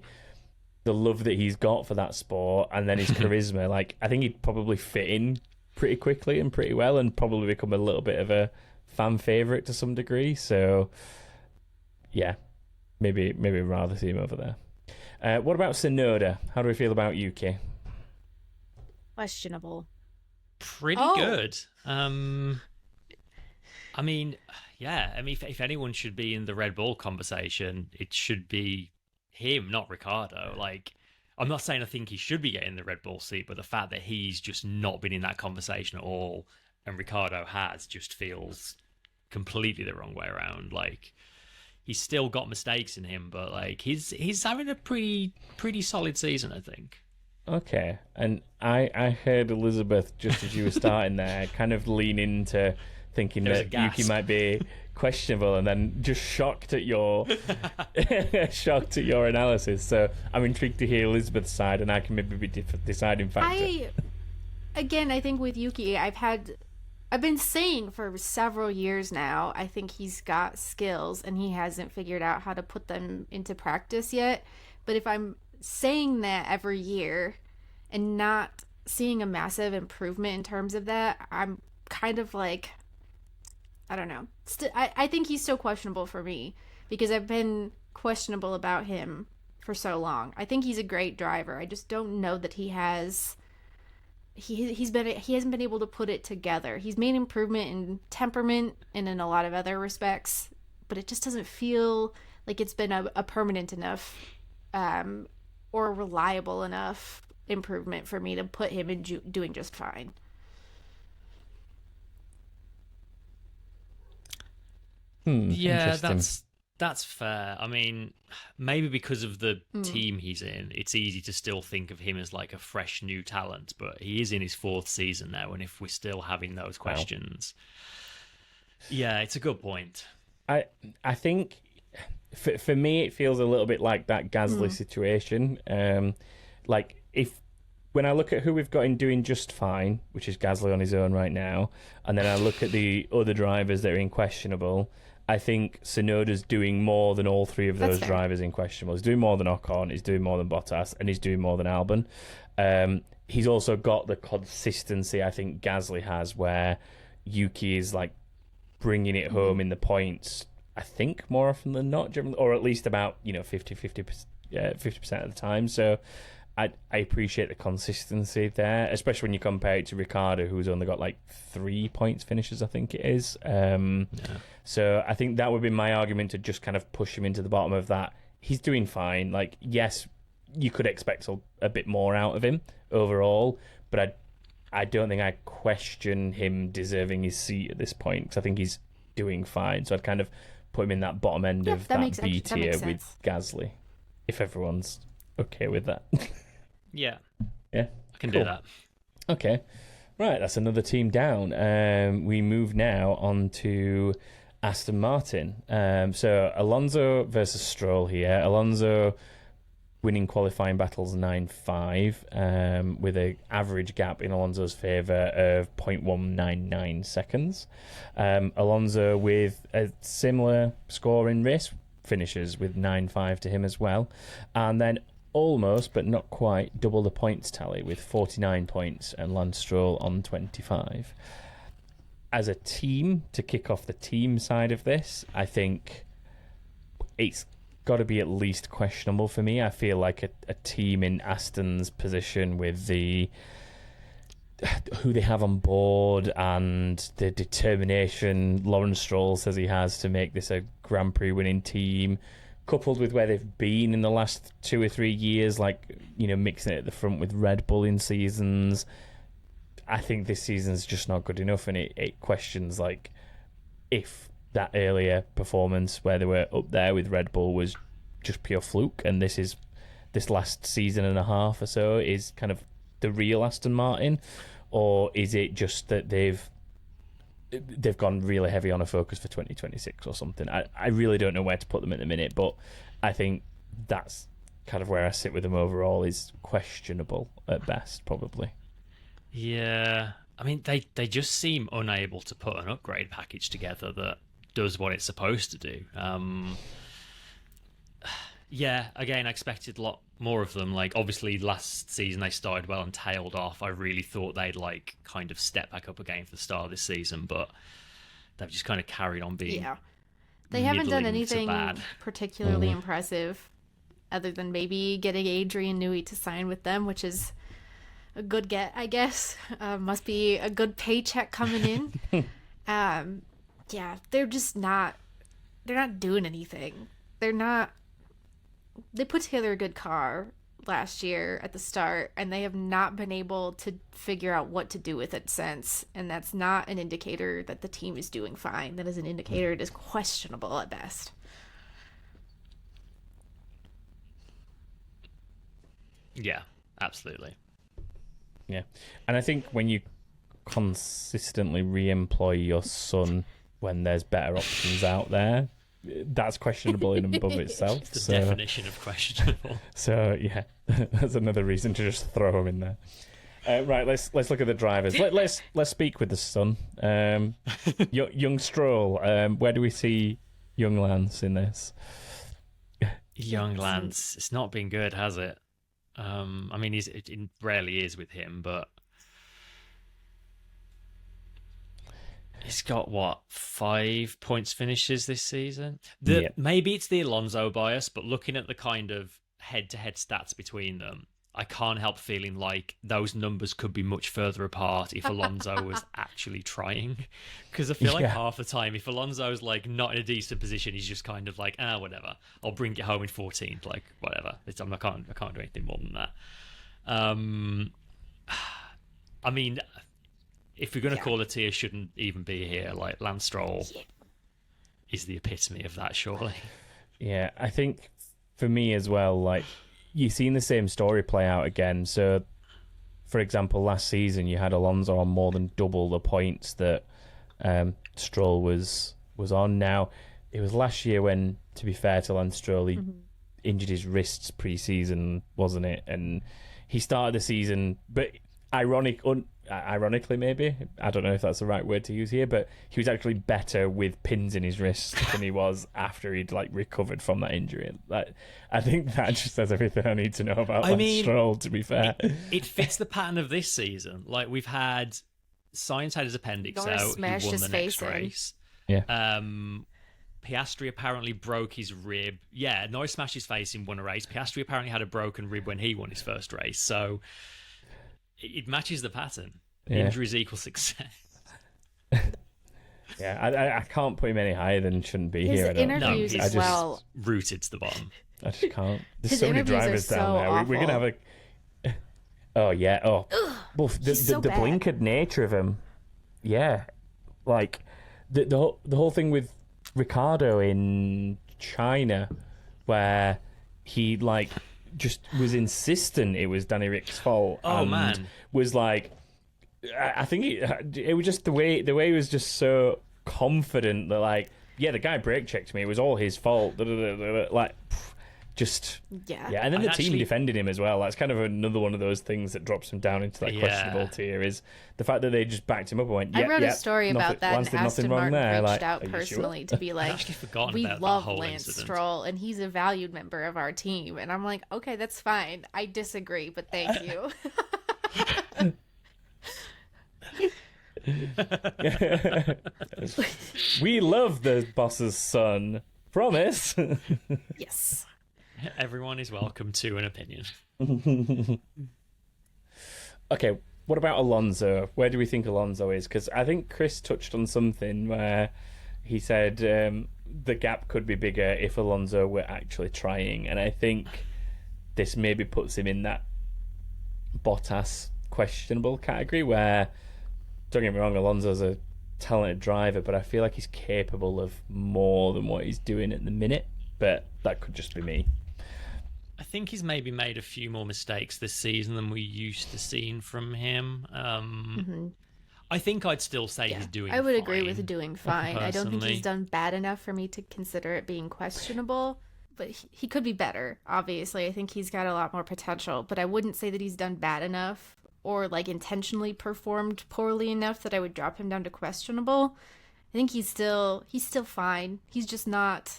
love that he's got for that sport and then his charisma. Like, I think he'd probably fit in pretty quickly and pretty well and probably become a little bit of a fan favorite to some degree. So yeah, maybe rather see him over there. What about Tsunoda? How do we feel about Yuki? Questionable. Pretty good. I mean, if anyone should be in the Red Bull conversation, it should be him, not Ricciardo. Like, I'm not saying I think he should be getting the Red Bull seat, but the fact that he's just not been in that conversation at all, and Ricciardo has, just feels completely the wrong way around. Like, he's still got mistakes in him, but like he's having a pretty solid season, I think. Okay, and I heard Elizabeth, just as you were starting there, kind of lean into thinking that Yuki might be questionable, and then just shocked at your analysis. So I'm intrigued to hear Elizabeth's side, and I can maybe be deciding factor. I think with Yuki, I've been saying for several years now, I think he's got skills, and he hasn't figured out how to put them into practice yet. But if I'm saying that every year and not seeing a massive improvement in terms of that, I'm kind of like, I don't know. I think he's still questionable for me because I've been questionable about him for so long. I think he's a great driver. I just don't know that he hasn't been able to put it together. He's made improvement in temperament and in a lot of other respects, but it just doesn't feel like it's been a permanent enough or reliable enough improvement for me to put him in doing just fine. Yeah, that's fair. I mean, maybe because of the team he's in, it's easy to still think of him as like a fresh new talent, but he is in his 4th season now, and if we're still having those questions, yeah, it's a good point. I think for me it feels a little bit like that Gasly situation. Like, when I look at who we've got in doing just fine, which is Gasly on his own right now, and then I look at the other drivers that are in questionable, I think Tsunoda's doing more than all 3 of those drivers in questionable. He's doing more than Ocon, he's doing more than Bottas, and he's doing more than Albon. He's also got the consistency I think Gasly has, where Yuki is like bringing it home in the points I think more often than not, generally, or at least about 50% of the time. So I appreciate the consistency there, especially when you compare it to Ricciardo, who's only got like 3 points finishes, I think it is. So I think that would be my argument to just kind of push him into the bottom of that. He's doing fine. Like, yes, you could expect a bit more out of him overall, but I don't think I question him deserving his seat at this point, because I think he's doing fine. So I'd kind of put him in that bottom end of that B tier with Gasly, if everyone's okay with that. Yeah. I can do that. Okay. Right, that's another team down. We move now on to Aston Martin. So Alonso versus Stroll here. Alonso winning qualifying battles 9-5, with an average gap in Alonso's favour of 0.199 seconds. Alonso with a similar score in race finishes with 9-5 to him as well. And then almost, but not quite, double the points tally with 49 points and Lance Stroll on 25. As a team, to kick off the team side of this, I think it's got to be at least questionable for me. I feel like a team in Aston's position with who they have on board and the determination Lawrence Stroll says he has to make this a Grand Prix winning team, coupled with where they've been in the last 2 or 3 years, like, mixing it at the front with Red Bull in seasons. I think this season's just not good enough, and it questions, like, if that earlier performance where they were up there with Red Bull was just pure fluke, and this last season and a half or so is kind of the real Aston Martin, or is it just that they've gone really heavy on a focus for 2026 or something? I really don't know where to put them at the minute, but I think that's kind of where I sit with them overall, is questionable at best, probably. Yeah, I mean, they just seem unable to put an upgrade package together that does what it's supposed to do. Yeah, again, I expected a lot more of them. Like, obviously, last season they started well and tailed off. I really thought they'd, like, kind of step back up again for the start of this season, but they've just kind of carried on being They haven't done middling to anything bad. particularly impressive, other than maybe getting Adrian Newey to sign with them, which is a good get, I guess. Must be a good paycheck coming in. Yeah, they're not doing anything. They put together a good car last year at the start, and they have not been able to figure out what to do with it since. And that's not an indicator that the team is doing fine. That is an indicator it is questionable at best. Yeah, absolutely. Yeah. And I think when you consistently re-employ your son when there's better options out there, that's questionable in and above itself. It's the definition of questionable. So yeah, that's another reason to just throw him in there. Right, let's look at the drivers. Let's speak with the son. Young Stroll. Where do we see young Lance in this? Young Lance, it's not been good, has it? I mean, it rarely is with him, but he's got, 5 points finishes this season? Maybe it's the Alonso bias, but looking at the kind of head-to-head stats between them, I can't help feeling like those numbers could be much further apart if Alonso was actually trying. Because I feel like half the time, if Alonso's like not in a decent position, he's just kind of like, whatever, I'll bring it home in 14th, like whatever. I can't do anything more than that. I mean, if we're going to call a tier shouldn't even be here, like Lance Stroll is the epitome of that, surely. Yeah, I think for me as well, like, you've seen the same story play out again. So, for example, last season you had Alonso on more than double the points that Stroll was on. Now, it was last year when, to be fair to Lance Stroll, he injured his wrists pre-season, wasn't it? And he started the season, but ironically, maybe, I don't know if that's the right word to use here, but he was actually better with pins in his wrists than he was after he'd recovered from that injury. I think that just says everything I need to know about Lance Stroll, to be fair. It fits the pattern of this season. Like, we've had Sainz had his appendix out, he won the next race. Yeah. Piastri apparently broke his rib. Yeah, Norris smashed his face and won a race. Piastri apparently had a broken rib when he won his first race. So it matches the pattern. Injuries equal success. Yeah, I can't put him any higher than shouldn't be His here. interviews as well. Rooted to the bottom. I just can't. There's His so many interviews are drivers so down there. We're going to have a... Oh, yeah. Oh, well, so the bad. blinkered nature of him. Yeah. Like, the whole thing with Ricciardo in China, where he, like, just was insistent it was Danny Rick's fault. Oh, and man. Was like... I think it was just the way he was just so confident that, like, yeah, the guy brake checked me. It was all his fault. Like, just yeah. And then the team defended him as well. That's kind of another one of those things that drops him down into that questionable tier. Is the fact that they just backed him up and went. I wrote a story about that, and Aston Martin reached out Are you personally sure? to be like, we about love that whole Lance incident. Stroll, and he's a valued member of our team. And I'm like, okay, that's fine. I disagree, but thank you. We love the boss's son. Promise. Yes. Everyone is welcome to an opinion. Okay, what about Alonso? Where do we think Alonso is? Because I think Chris touched on something where he said the gap could be bigger if Alonso were actually trying, and I think this maybe puts him in that Bottas questionable category where, don't get me wrong, Alonso's a talented driver, but I feel like he's capable of more than what he's doing at the minute, but that could just be me. I think he's maybe made a few more mistakes this season than we used to seeing from him. I think I'd still say he's doing fine. I would agree with doing fine. I don't think personally. he's done bad enough for me to consider it being questionable, but he could be better, obviously. I think he's got a lot more potential, but I wouldn't say that he's done bad enough or like intentionally performed poorly enough that I would drop him down to questionable. I think he's still fine. He's just not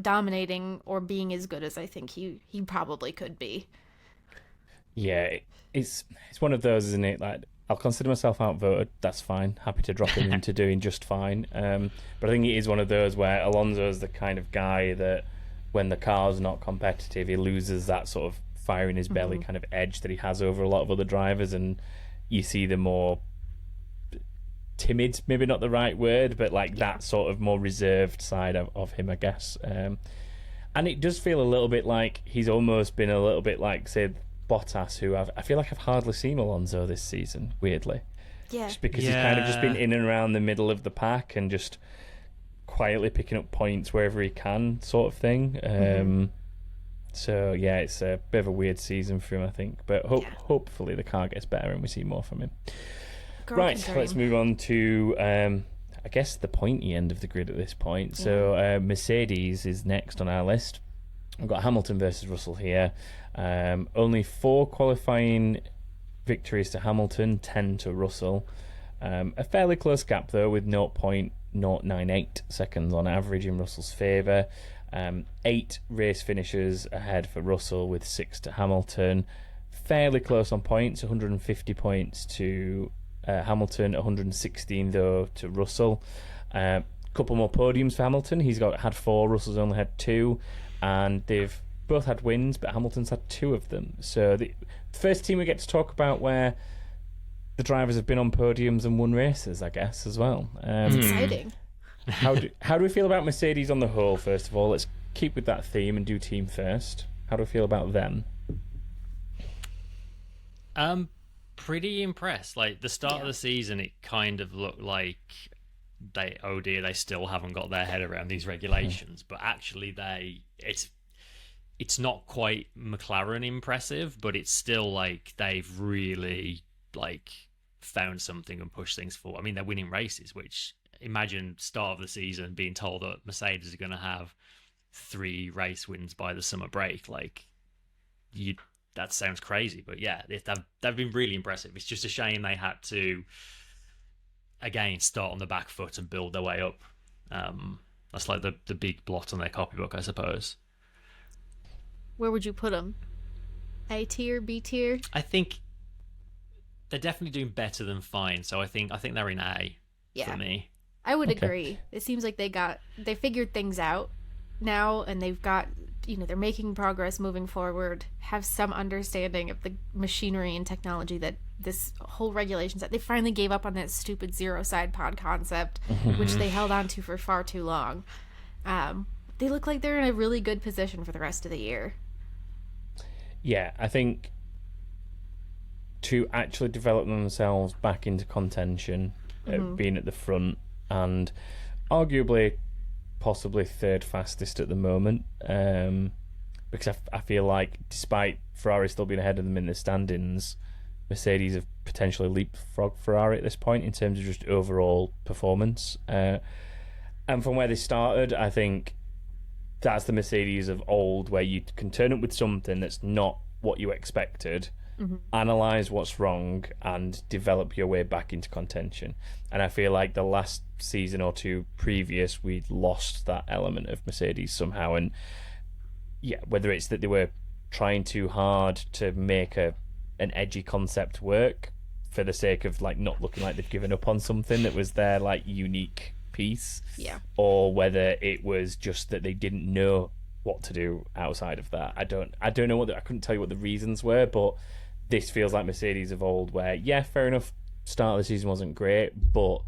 dominating or being as good as I think he probably could be. Yeah, it's one of those, isn't it? Like, I'll consider myself outvoted. That's fine. Happy to drop him into doing just fine. But I think it is one of those where Alonso is the kind of guy that when the car's not competitive, he loses that sort of fire in his belly kind of edge that he has over a lot of other drivers, and you see the more timid, maybe not the right word, but like that sort of more reserved side of him, I guess. And it does feel a little bit like he's almost been a little bit like, say, Bottas, who I feel like I've hardly seen Alonso this season, weirdly. Yeah. Just because he's kind of just been in and around the middle of the pack and just quietly picking up points wherever he can, sort of thing. So, yeah, it's a bit of a weird season for him, I think. But hopefully the car gets better and we see more from him. Right, let's move on to, I guess, the pointy end of the grid at this point. Yeah. So Mercedes is next on our list. We've got Hamilton versus Russell here. Only 4 qualifying victories to Hamilton, 10 to Russell. A fairly close gap, though, with 0.098 seconds on average in Russell's favour. 8 race finishes ahead for Russell with 6 to Hamilton. Fairly close on points, 150 points to Hamilton, 116 though to Russell. Couple more podiums for Hamilton. He's had 4, Russell's only had 2, and they've both had wins, but Hamilton's had 2 of them. So the first team we get to talk about where the drivers have been on podiums and won races, I guess, as well. Exciting. How do we feel about Mercedes on the whole, first of all? Let's keep with that theme and do team first. How do we feel about them? Pretty impressed. Like, the start of the season, it kind of looked like they still haven't got their head around these regulations. But actually, it's not quite McLaren impressive, but it's still like they've really like found something and pushed things forward. I mean, they're winning races, which, imagine start of the season being told that Mercedes are going to have 3 race wins by the summer break. Like, that sounds crazy, but yeah, they've been really impressive. It's just a shame they had to, again, start on the back foot and build their way up. That's like the big blot on their copybook, I suppose. Where would you put them? A tier, B tier? I think they're definitely doing better than fine, so I think they're in A for me. I would agree. It seems like they figured things out now, and they've got, they're making progress moving forward, have some understanding of the machinery and technology that this whole regulations that they finally gave up on that stupid zero side pod concept, which they held on to for far too long. They look like they're in a really good position for the rest of the year. Yeah, I think to actually develop themselves back into contention, being at the front, and arguably possibly third fastest at the moment, because I feel like despite Ferrari still being ahead of them in the standings, Mercedes have potentially leapfrogged Ferrari at this point in terms of just overall performance. And from where they started, I think that's the Mercedes of old, where you can turn up with something that's not what you expected, analyze what's wrong, and develop your way back into contention. And I feel like the last season or two previous, we'd lost that element of Mercedes somehow. And yeah, whether it's that they were trying too hard to make an edgy concept work for the sake of like not looking like they've given up on something that was their like unique piece, or whether it was just that they didn't know what to do outside of that. I don't know I couldn't tell you what the reasons were, but this feels like Mercedes of old, where fair enough, start of the season wasn't great, but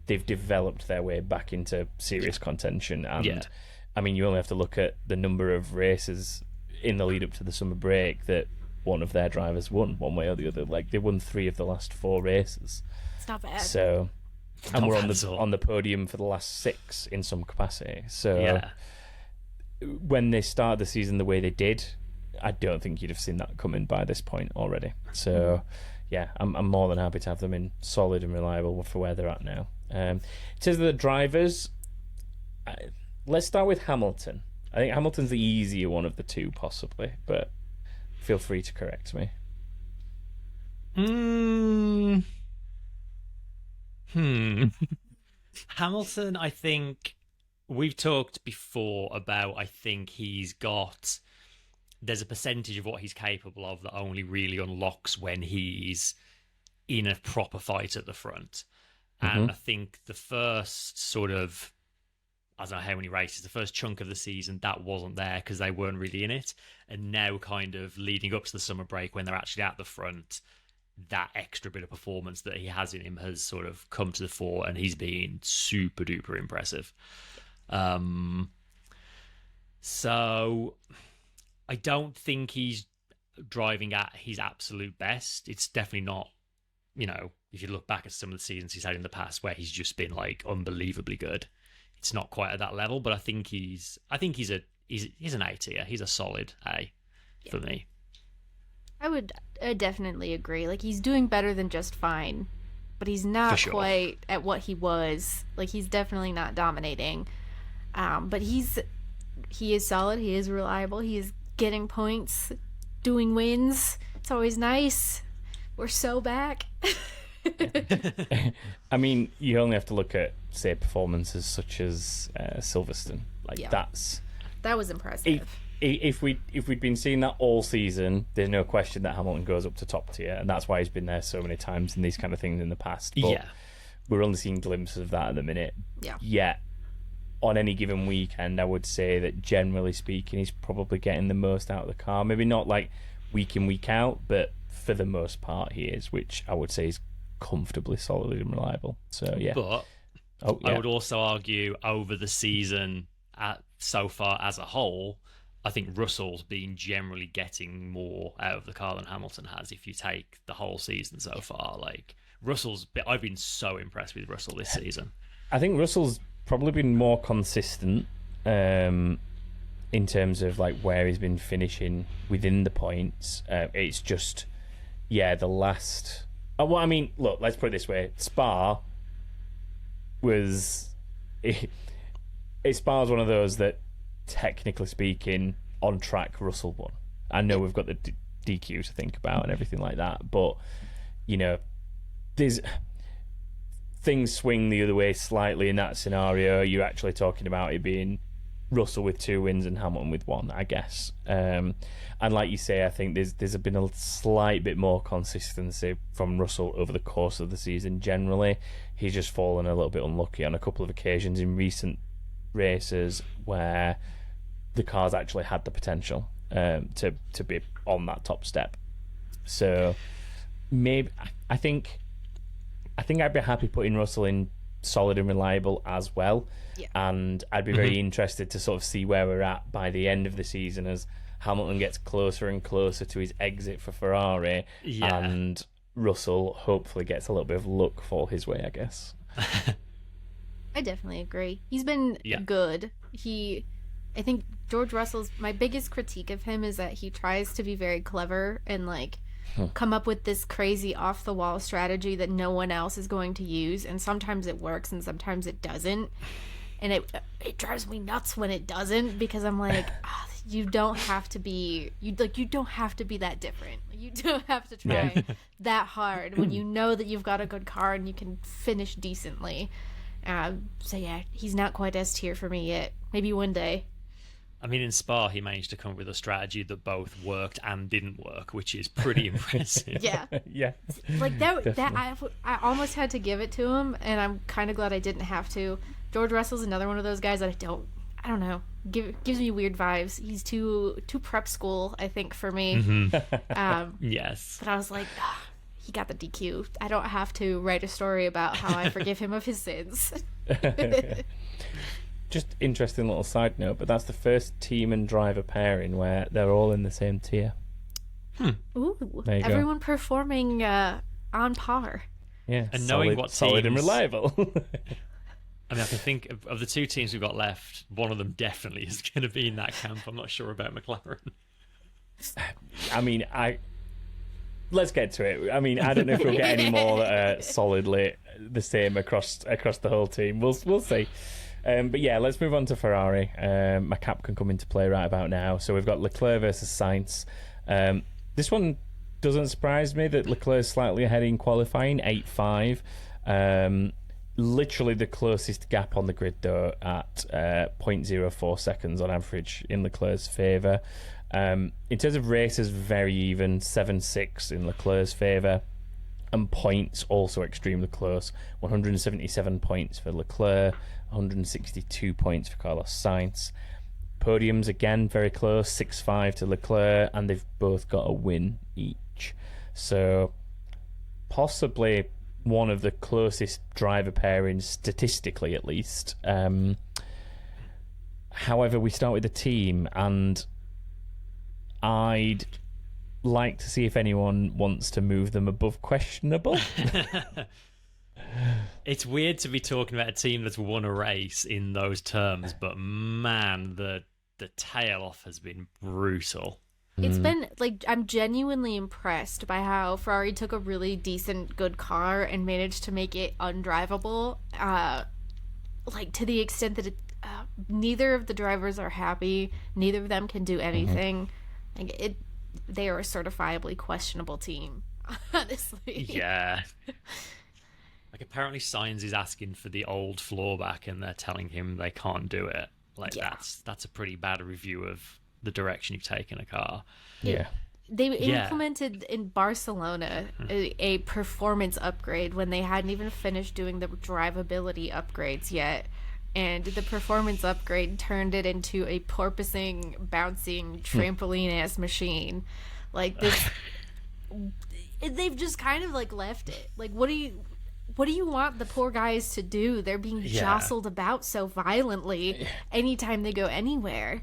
they've developed their way back into serious contention. And I mean, you only have to look at the number of races in the lead up to the summer break that one of their drivers won one way or the other. Like, they won 3 of the last 4 races. It's not bad. So, and we're on the podium for the last 6 in some capacity. So when they started the season the way they did, I don't think you'd have seen that coming by this point already. So I'm more than happy to have them in solid and reliable for where they're at now. In terms of the drivers, let's start with Hamilton. I think Hamilton's the easier one of the two, possibly, but feel free to correct me. Hamilton, I think we've talked before about, I think there's a percentage of what he's capable of that only really unlocks when he's in a proper fight at the front. And I think the first sort of, I don't know how many races, the first chunk of the season, that wasn't there because they weren't really in it. And now kind of leading up to the summer break when they're actually at the front, that extra bit of performance that he has in him has sort of come to the fore, and he's been super duper impressive. So I don't think he's driving at his absolute best. It's definitely not, if you look back at some of the seasons he's had in the past where he's just been like unbelievably good, it's not quite at that level. But I think he's an A tier. He's a solid A for me. I would definitely agree. Like, he's doing better than just fine, but he's not quite at what he was. Like, he's definitely not dominating. But he is solid. He is reliable. He is getting points, doing wins. It's always nice. We're so back. I mean, you only have to look at, say, performances such as Silverstone. That was impressive. If we'd been seeing that all season, there's no question that Hamilton goes up to top tier, and that's why he's been there so many times in these kind of things in the past. But we're only seeing glimpses of that at the minute. Yeah. On any given weekend, I would say that generally speaking, he's probably getting the most out of the car. Maybe not like week in, week out, but for the most part he is, which I would say is comfortably solid and reliable. So but I would also argue over the season so far as a whole, I think Russell's been generally getting more out of the car than Hamilton has. If you take the whole season so far, like I've been so impressed with Russell this season. I think Russell's probably been more consistent in terms of like where he's been finishing within the points. It's just the last. Well, I mean, look, let's put it this way: Spa was Spa's one of those that, technically speaking, on track Russell won. I know we've got the DQ to think about and everything like that, but there's things swing the other way slightly in that scenario. You're actually talking about it being Russell with 2 wins and Hamilton with 1, I guess. And like you say, I think there's been a slight bit more consistency from Russell over the course of the season. Generally, he's just fallen a little bit unlucky on a couple of occasions in recent races where the car's actually had the potential to be on that top step. So maybe I think I'd be happy putting Russell in solid and reliable as well. Yeah. And I'd be very interested to sort of see where we're at by the end of the season as Hamilton gets closer and closer to his exit for Ferrari, and Russell hopefully gets a little bit of luck fall his way, I guess. I definitely agree. He's been good. I think George Russell's, my biggest critique of him is that he tries to be very clever and like come up with this crazy off the wall strategy that no one else is going to use, and sometimes it works and sometimes it doesn't, and it drives me nuts when it doesn't, because I'm like, you don't have to be you don't have to be that different. You don't have to try that hard when you know that you've got a good car and you can finish decently. So yeah, he's not quite S tier for me yet. Maybe one day. I mean, in Spa, he managed to come up with a strategy that both worked and didn't work, which is pretty impressive. Yeah. Yeah. Like that I almost had to give it to him, and I'm kind of glad I didn't have to. George Russell's another one of those guys that I don't know, gives me weird vibes. He's too prep school, I think, for me. Yes. But I was like, he got the DQ. I don't have to write a story about how I forgive him of his sins. Just interesting little side note, but that's the first team and driver pairing where they're all in the same tier. Ooh, There you everyone performing on par. Yeah, And knowing what solid and teams- reliable. I mean, I can think of the two teams we've got left, one of them definitely is going to be in that camp. I'm not sure about McLaren. I mean, let's get to it. I mean, I don't know if we'll get any more that are solidly the same across the whole team. We'll see. But yeah, let's move on to Ferrari. My cap can come into play right about now. So we've got Leclerc versus Sainz. This one doesn't surprise me that Leclerc's slightly ahead in qualifying, 8.5. Literally the closest gap on the grid, though, at 0.04 seconds on average in Leclerc's favour. In terms of races, very even, 7-6 in Leclerc's favour. And points also extremely close. 177 points for Leclerc, 162 points for Carlos Sainz. Podiums again very close, 6-5 to Leclerc, and they've both got a win each. So possibly one of the closest driver pairings statistically, at least. However, we start with the team, and I'd like to see if anyone wants to move them above questionable. It's weird to be talking about a team that's won a race in those terms, but man, the tail off has been brutal. It's been like, I'm genuinely impressed by how Ferrari took a really decent, good car and managed to make it undrivable. Like to the extent that neither of the drivers are happy, neither of them can do anything. Like they are a certifiably questionable team, honestly. Yeah. Like apparently Sainz is asking for the old floor back and they're telling him they can't do it. Like that's a pretty bad review of the direction you've taken a car. Yeah. They implemented in Barcelona a performance upgrade when they hadn't even finished doing the drivability upgrades yet. And the performance upgrade turned it into a porpoising, bouncing, trampoline-ass machine. Like this, they've just kind of like left it. Like, what do you want the poor guys to do? They're being jostled about so violently anytime they go anywhere.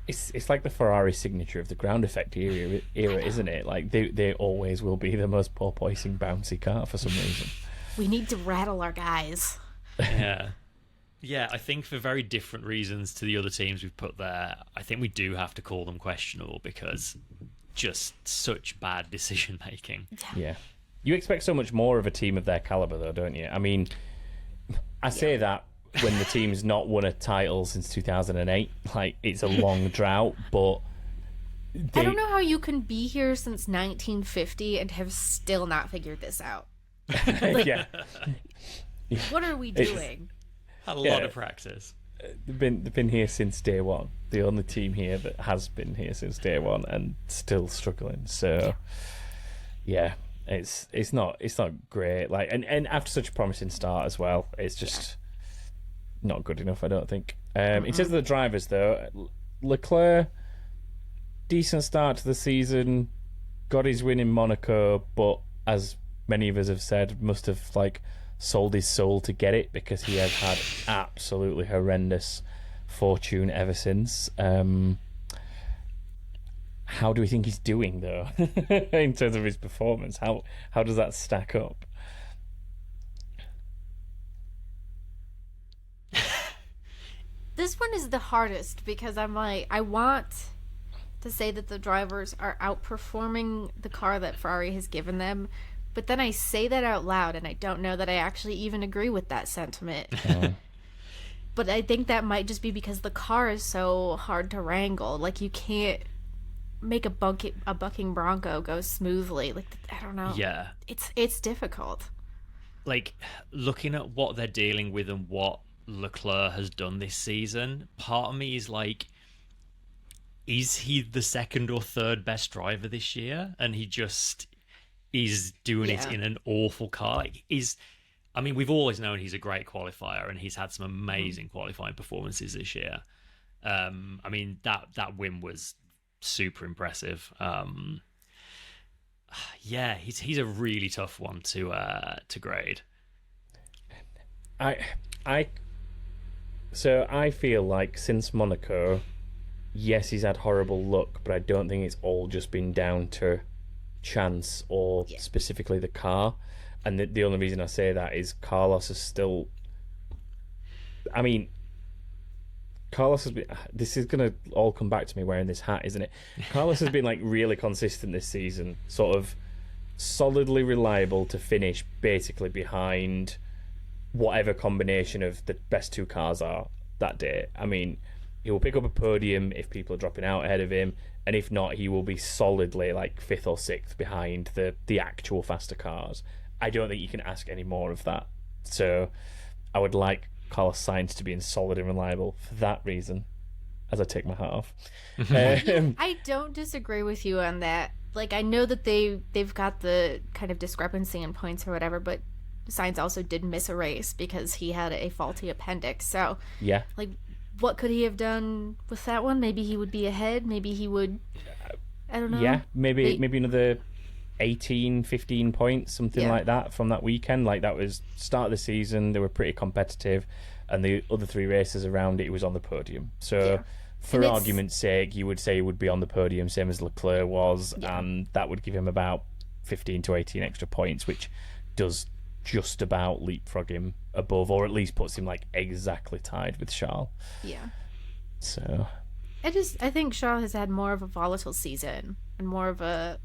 It's like the Ferrari signature of the ground effect era, isn't it? Like they always will be the most porpoising, bouncy car for some reason. We need to rattle our guys. Yeah. Yeah, I think for very different reasons to the other teams we've put there, I think we do have to call them questionable because just such bad decision making. Yeah. You expect so much more of a team of their caliber, though, don't you? I mean, I say that when the team's not won a title since 2008. Like, it's a long drought, but I don't know how you can be here since 1950 and have still not figured this out. Like, yeah. What are we doing? Had a lot of practice. They've been here since day one. The only team here that has been here since day one and still struggling. So, yeah. It's not great. Like, and after such a promising start as well, it's just not good enough, I don't think. In terms of the drivers, though, Leclerc, decent start to the season, got his win in Monaco, but as many of us have said, must have like sold his soul to get it, because he has had absolutely horrendous fortune ever since. How do we think he's doing, though, in terms of his performance? How does that stack up? This one is the hardest, because I'm like, I want to say that the drivers are outperforming the car that Ferrari has given them, but then I say that out loud, and I don't know that I actually even agree with that sentiment. But I think that might just be because the car is so hard to wrangle. Like, you can't make a bucking Bronco go smoothly. Like, I don't know. Yeah. It's difficult. Like, looking at what they're dealing with and what Leclerc has done this season, part of me is like, is he the second or third best driver this year? And he just is doing it in an awful car. I mean, we've always known he's a great qualifier, and he's had some amazing qualifying performances this year. I mean, that win was super impressive. He's a really tough one to grade. So I feel like since Monaco, yes, he's had horrible luck, but I don't think it's all just been down to chance or specifically the car. And the only reason I say that is Carlos is still... I mean, Carlos has been... This is going to all come back to me wearing this hat, isn't it? Carlos has been like really consistent this season, sort of solidly reliable to finish basically behind whatever combination of the best two cars are that day. I mean, he will pick up a podium if people are dropping out ahead of him, and if not, he will be solidly like 5th or 6th behind the actual faster cars. I don't think you can ask any more of that. So I would like Carlos Sainz to be solid and reliable for that reason, as I take my hat off. I don't disagree with you on that. Like, I know that they've got the kind of discrepancy in points or whatever, but Sainz also did miss a race because he had a faulty appendix. So, yeah, like, what could he have done with that one? Maybe he would be ahead. Maybe he would... I don't know. Yeah, maybe another 18, 15 points, something like that from that weekend. Like, that was start of the season. They were pretty competitive, and the other 3 races around it, he was on the podium. So, for argument's sake, you would say he would be on the podium, same as Leclerc was, and that would give him about 15 to 18 extra points, which does just about leapfrog him above, or at least puts him like exactly tied with Charles. Yeah. So I think Charles has had more of a volatile season and more of a...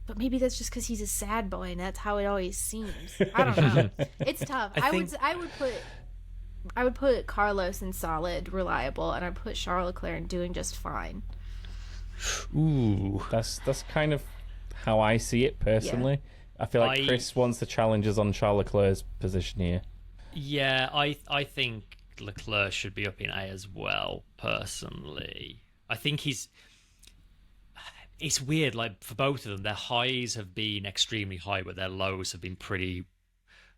But maybe that's just because he's a sad boy, and that's how it always seems. I don't know. It's tough. I would put Carlos in solid, reliable, and I'd put Charles Leclerc in doing just fine. Ooh, that's kind of how I see it personally. Yeah. I feel like Chris wants the challengers on Charles Leclerc's position here. Yeah, I think Leclerc should be up in A as well, personally. I think it's weird, like, for both of them, their highs have been extremely high, but their lows have been pretty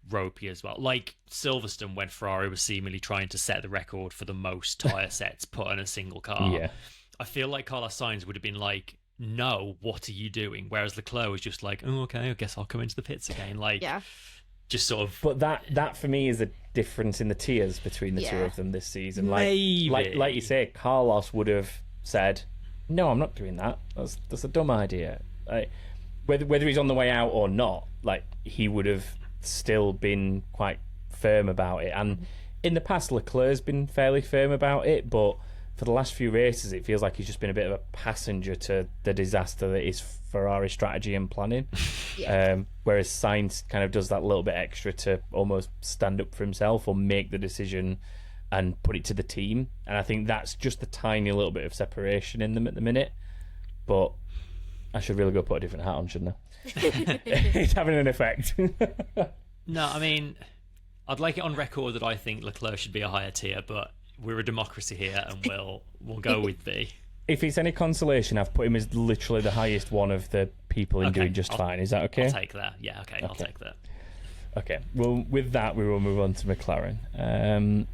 ropey as well. Like Silverstone, when Ferrari was seemingly trying to set the record for the most tyre sets put on a single car. Yeah. I feel like Carlos Sainz would have been like, no, what are you doing? Whereas Leclerc was just like, oh, okay, I guess I'll come into the pits again. Like, just sort of... But that for me is a difference in the tiers between the two of them this season. Maybe. Like you say, Carlos would have said, no, I'm not doing that. That's a dumb idea. Like, whether he's on the way out or not, like, he would have still been quite firm about it. And in the past, Leclerc's been fairly firm about it, but for the last few races, it feels like he's just been a bit of a passenger to the disaster that is Ferrari strategy and planning. Whereas Sainz kind of does that little bit extra to almost stand up for himself or make the decision and put it to the team. And I think that's just a tiny little bit of separation in them at the minute. But I should really go put a different hat on, shouldn't I? It's having an effect. No, I mean, I'd like it on record that I think Leclerc should be a higher tier, but we're a democracy here, and we'll go with B. If it's any consolation, I've put him as literally the highest one of the people in Okay, doing just fine. Is that okay? I'll take that. Yeah, okay, I'll take that. Okay, well, with that, we will move on to McLaren.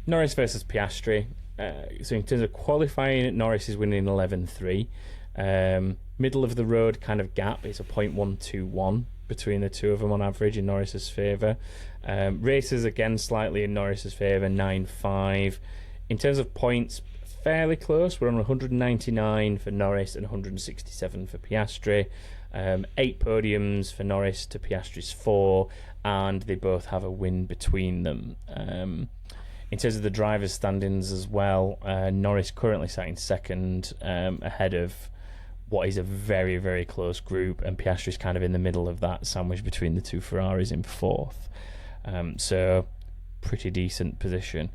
Norris versus Piastri. So in terms of qualifying, Norris is winning 11.3. Middle of the road kind of gap is a 0.121 between the two of them on average in Norris's favour. Races again slightly in Norris's favour, 9.5. In terms of points, fairly close. We're on 199 for Norris and 167 for Piastri. 8 podiums for Norris to Piastri's 4, and they both have a win between them. In terms of the drivers' standings as well, Norris currently sat in second, ahead of what is a very, very close group, and Piastri's kind of in the middle of that, sandwiched between the two Ferraris in fourth. So, pretty decent position.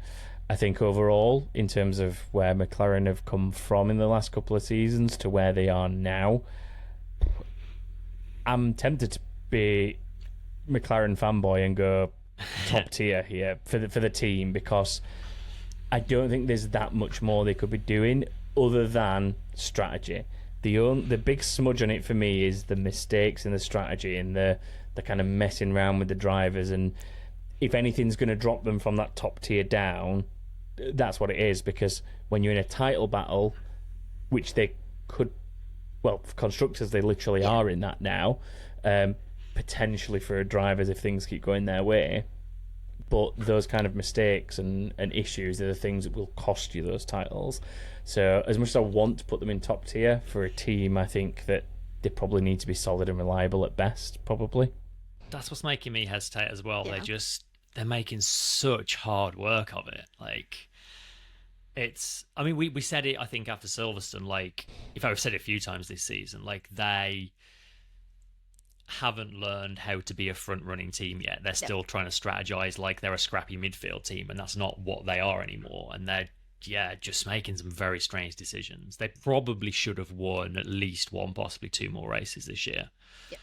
I think overall, in terms of where McLaren have come from in the last couple of seasons to where they are now, I'm tempted to be McLaren fanboy and go top tier here for the team, because I don't think there's that much more they could be doing other than strategy. The big smudge on it for me is the mistakes in the strategy and the kind of messing around with the drivers, and if anything's going to drop them from that top tier down, that's what it is, because when you're in a title battle, which they could, well, for constructors they literally are in that now, potentially for drivers if things keep going their way, but those kind of mistakes and issues are the things that will cost you those titles. So as much as I want to put them in top tier for a team, I think that they probably need to be solid and reliable at best, probably. That's what's making me hesitate as well. Yeah. They're making such hard work of it. Like, it's, I mean, we said it, I think, after Silverstone, like, if I've said it a few times this season, like, they haven't learned how to be a front-running team yet. They're still trying to strategize like they're a scrappy midfield team, and that's not what they are anymore. And they're, just making some very strange decisions. They probably should have won at least one, possibly 2 more races this year. Yeah.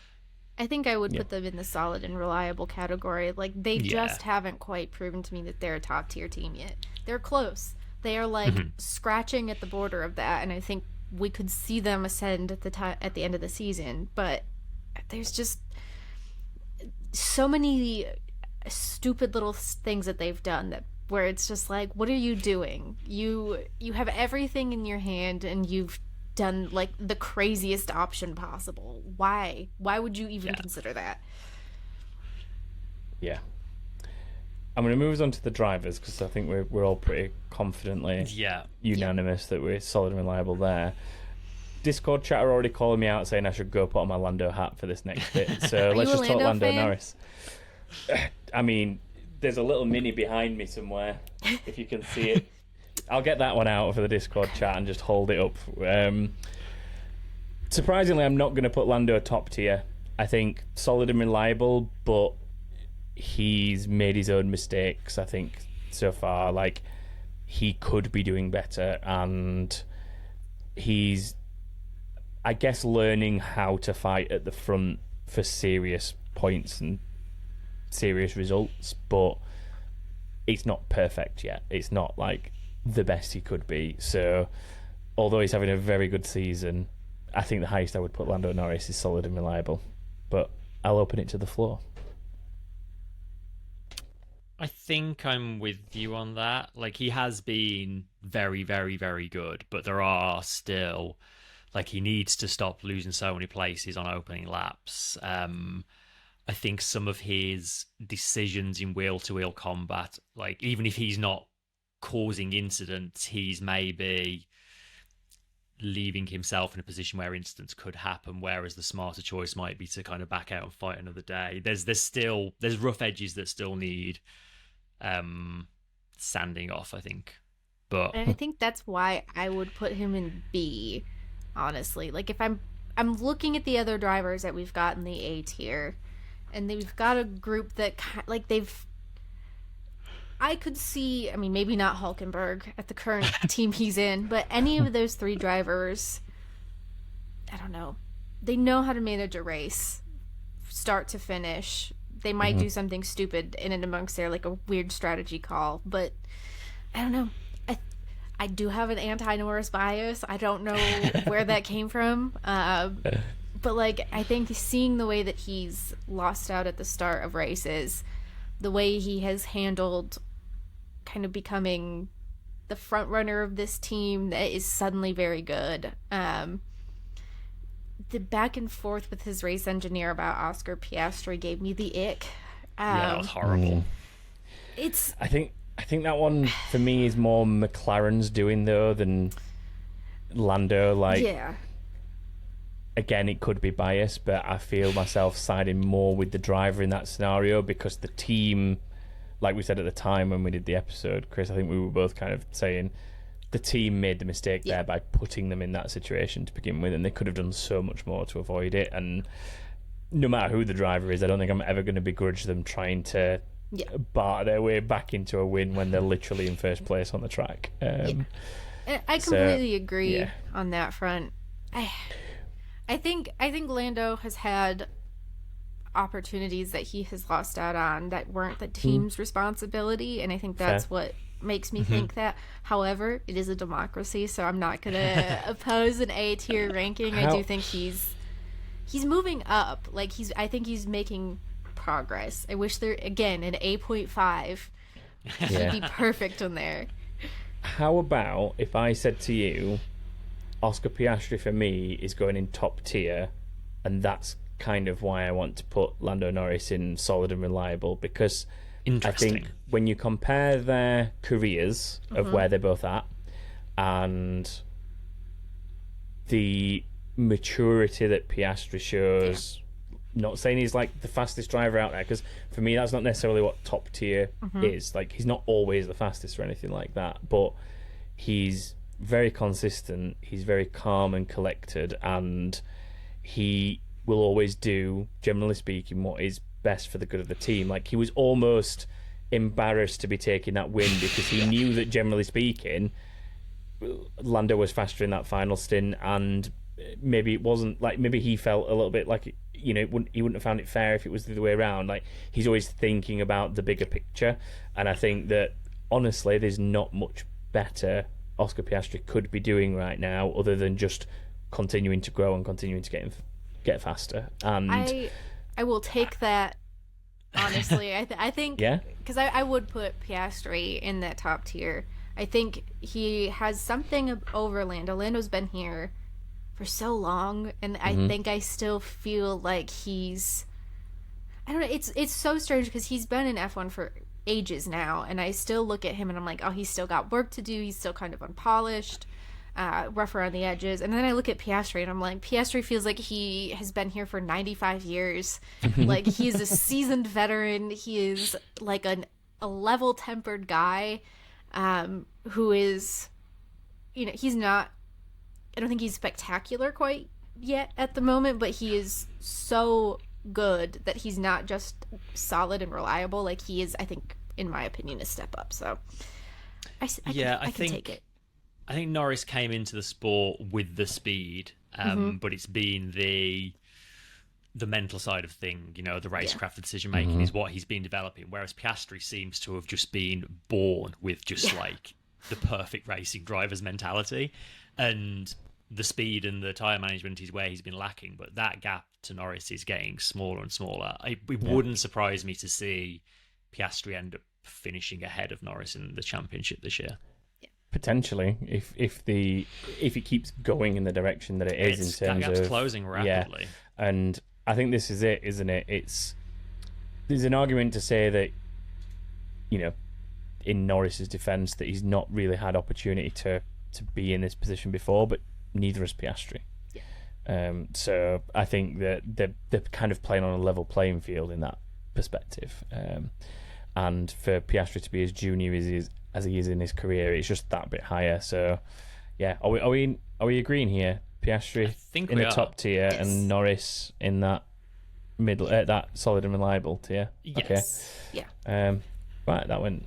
I think I would put them in the solid and reliable category. Like, they just haven't quite proven to me that they're a top-tier team yet. They're close. They are, like, scratching at the border of that, and I think we could see them ascend at the end of the season, but there's just so many stupid little things that they've done where it's just like, what are you doing? You have everything in your hand and you've done like the craziest option possible. Why would you even consider that? Yeah. I'm going to move us on to the drivers, because I think we're all pretty confidently unanimous that we're solid and reliable there. Discord chat are already calling me out saying I should go put on my Lando hat for this next bit. So let's just talk Lando Norris. I mean, there's a little mini behind me somewhere, if you can see it. I'll get that one out for the Discord chat and just hold it up. Surprisingly, I'm not going to put Lando top tier. I think solid and reliable, but he's made his own mistakes, I think, so far. Like, he could be doing better, and he's, I guess, learning how to fight at the front for serious points and serious results, but it's not perfect yet. It's not like the best he could be. So although he's having a very good season, I think the highest I would put Lando Norris is solid and reliable. But I'll open it to the floor. I think I'm with you on that. Like, he has been very, very, very good, but there are still, like, he needs to stop losing so many places on opening laps. I think some of his decisions in wheel-to-wheel combat, like, even if he's not causing incidents, he's maybe leaving himself in a position where incidents could happen, whereas the smarter choice might be to kind of back out and fight another day. There's rough edges that still need sanding off, I think. And I think that's why I would put him in B, honestly. Like, if I'm looking at the other drivers that we've got in the A tier, and we've got a group that, like, I could see, I mean, maybe not Hulkenberg at the current team he's in, but any of those 3 drivers, I don't know. They know how to manage a race, start to finish. They might do something stupid in and amongst there, like a weird strategy call, but I don't know. I do have an anti-Norris bias. I don't know where that came from, but But, like, I think seeing the way that he's lost out at the start of races, the way he has handled kind of becoming the front runner of this team that is suddenly very good. The back and forth with his race engineer about Oscar Piastri gave me the ick. That was horrible. I think that one for me is more McLaren's doing though than Lando. Like, yeah. Again, it could be biased, but I feel myself siding more with the driver in that scenario because the team, like we said at the time when we did the episode, Chris, I think we were both kind of saying the team made the mistake there by putting them in that situation to begin with, and they could have done so much more to avoid it. And no matter who the driver is, I don't think I'm ever going to begrudge them trying to barter their way back into a win when they're literally in first place on the track. I completely agree on that front. I think Lando has had opportunities that he has lost out on that weren't the team's responsibility, and I think that's what makes me think that. However, it is a democracy, so I'm not gonna oppose an A tier ranking. I do think he's moving up. Like, I think he's making progress. I wish there again an 8.5 would be perfect on there. How about if I said to you, Oscar Piastri for me is going in top tier, and that's kind of why I want to put Lando Norris in solid and reliable, because I think when you compare their careers of where they're both at and the maturity that Piastri shows, not saying he's like the fastest driver out there, because for me that's not necessarily what top tier is. Like, he's not always the fastest or anything like that, but he's very consistent, he's very calm and collected, and he will always do, generally speaking, what is best for the good of the team. Like, he was almost embarrassed to be taking that win because he knew that, generally speaking, Lando was faster in that final stint, and maybe it wasn't like, maybe he felt a little bit like, you know, he wouldn't have found it fair if it was the other way around. Like, he's always thinking about the bigger picture, and I think that honestly there's not much better Oscar Piastri could be doing right now other than just continuing to grow and continuing to get faster. And I will take that, honestly. I think, because I would put Piastri in that top tier. I think he has something over Lando. Lando's been here for so long, and I think I still feel like he's, I don't know, it's so strange because he's been in F1 for ages now, and I still look at him and I'm like, oh, he's still got work to do, he's still kind of unpolished, rough around the edges. And then I look at Piastri and I'm like, Piastri feels like he has been here for 95 years. Like, he's a seasoned veteran. He is like a level-tempered guy, who is, you know, he's not, I don't think he's spectacular quite yet at the moment, but he is so good that he's not just solid and reliable. Like, he is, I think, in my opinion, a step up. So I can take it. I think Norris came into the sport with the speed, but it's been the mental side of thing, you know, the racecraft decision making is what he's been developing, whereas Piastri seems to have just been born with just like the perfect racing driver's mentality, and the speed and the tyre management is where he's been lacking, but that gap to Norris is getting smaller and smaller. It wouldn't surprise me to see Piastri end up finishing ahead of Norris in the championship this year. Potentially, if it keeps going in the direction that it is, in terms that gap's of closing rapidly. And I think this is it, isn't it? There's an argument to say that, you know, in Norris's defence, that he's not really had opportunity to be in this position before, but neither has Piastri. So I think that they're kind of playing on a level playing field in that perspective. And for Piastri to be as junior as he is in his career, it's just that bit higher. So yeah, are we agreeing here? Piastri in the top tier, and Norris in that middle, that solid and reliable tier. Yes. Okay. Yeah. Right, that went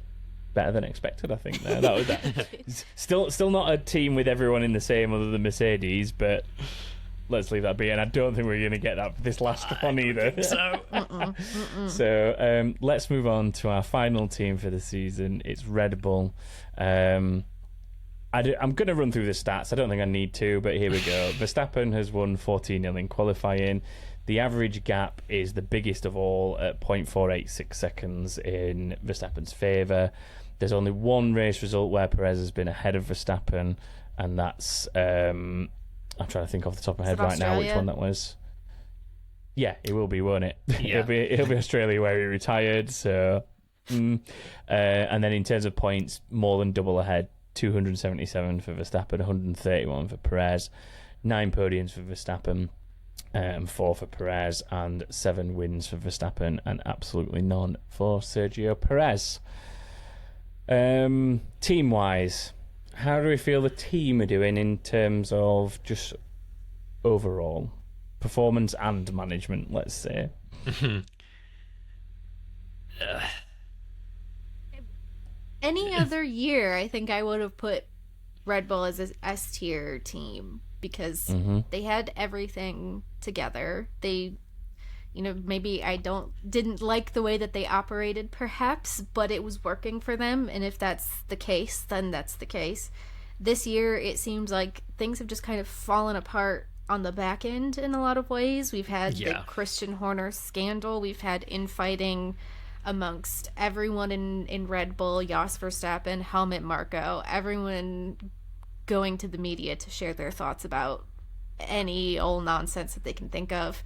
better than expected, I think. There, that was that. Still not a team with everyone in the same other than Mercedes, but let's leave that be. And I don't think we're going to get that this last one either. So let's move on to our final team for the season. It's Red Bull. I'm going to run through the stats. I don't think I need to, but here we go. Verstappen has won 14-0 in qualifying. The average gap is the biggest of all at 0.486 seconds in Verstappen's favour. There's only one race result where Perez has been ahead of Verstappen, and that's... I'm trying to think off the top of my head right now which one that was. Yeah, it will be, won't it? Yeah. it'll be Australia where he retired, so... and then in terms of points, more than double ahead. 277 for Verstappen, 131 for Perez, 9 podiums for Verstappen, 4 for Perez, and 7 wins for Verstappen, and absolutely none for Sergio Perez. Team-wise, how do we feel the team are doing in terms of just overall performance and management, let's say? Any other year, I think I would have put Red Bull as a S tier team because they had everything together. They, maybe I didn't like the way that they operated, perhaps, but it was working for them. And if that's the case, then that's the case. This year, it seems like things have just kind of fallen apart on the back end in a lot of ways. We've had the Christian Horner scandal. We've had infighting amongst everyone in Red Bull, Jos Verstappen, Helmut Marko, everyone going to the media to share their thoughts about any old nonsense that they can think of.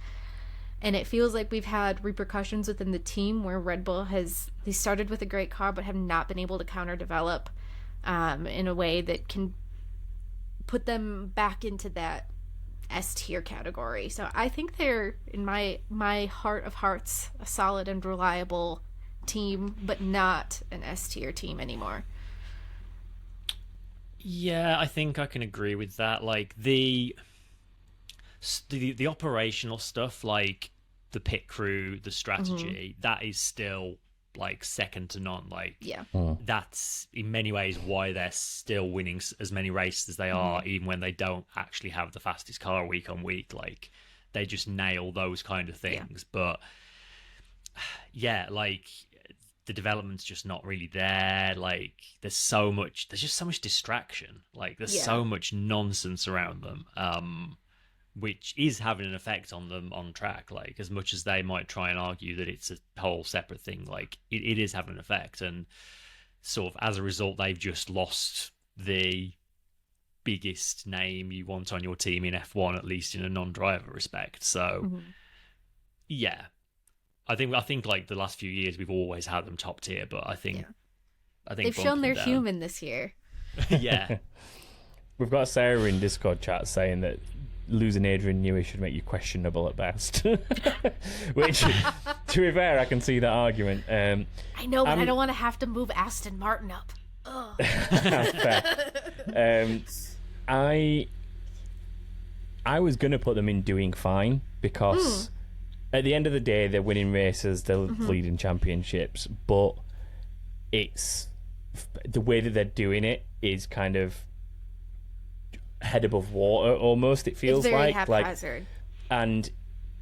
And it feels like we've had repercussions within the team where Red Bull they started with a great car but have not been able to counter-develop in a way that can put them back into that S-tier category. So I think they're, in my heart of hearts, a solid and reliable team, but not an S-tier team anymore. Yeah, I think I can agree with that. Like the operational stuff, like the pit crew, the strategy, that is still like second to none. Like that's in many ways why they're still winning as many races as they are, even when they don't actually have the fastest car week on week. Like they just nail those kind of things. But like the development's just not really there. Like there's just so much distraction. Like there's so much nonsense around them, which is having an effect on them on track. Like as much as they might try and argue that it's a whole separate thing, like it is having an effect. And sort of as a result, they've just lost the biggest name you want on your team in F1, at least in a non-driver respect. So I think like the last few years we've always had them top tier, but I think they've shown they're human this year. We've got Sarah in Discord chat saying that losing Adrian Newey should make you questionable at best. Which, to be fair, I can see that argument. I know, but I don't want to have to move Aston Martin up. Fair. I was going to put them in doing fine because at the end of the day, they're winning races, they're leading championships, but it's the way that they're doing it is kind of head above water almost. It feels it's very like haphazard. And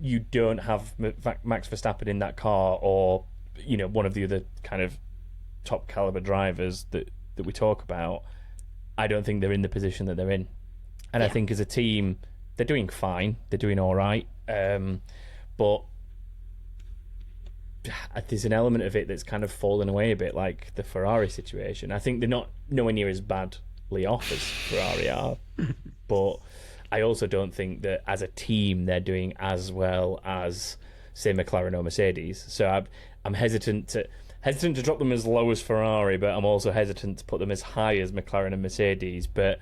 you don't have Max Verstappen in that car, or one of the other kind of top caliber drivers that we talk about. I don't think they're in the position that they're in, and I think as a team they're doing fine, they're doing all right, but there's an element of it that's kind of fallen away a bit, like the Ferrari situation. I think they're not nowhere near as badly off as Ferrari are, but I also don't think that as a team they're doing as well as, say, McLaren or Mercedes. So I'm hesitant to drop them as low as Ferrari, but I'm also hesitant to put them as high as McLaren and Mercedes. But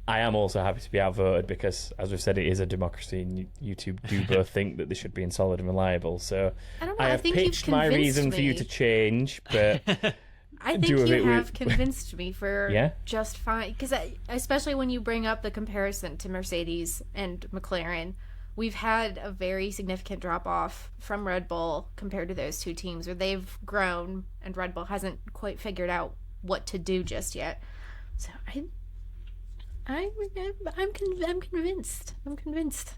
I am also happy to be outvoted because, as we've said, it is a democracy, and YouTube do both think that they should be in solid and reliable. So I have pitched my reason for you to change, but I think you have convinced me for just fine. Because especially when you bring up the comparison to Mercedes and McLaren, we've had a very significant drop-off from Red Bull compared to those two teams, where they've grown and Red Bull hasn't quite figured out what to do just yet. So I'm convinced. I'm convinced.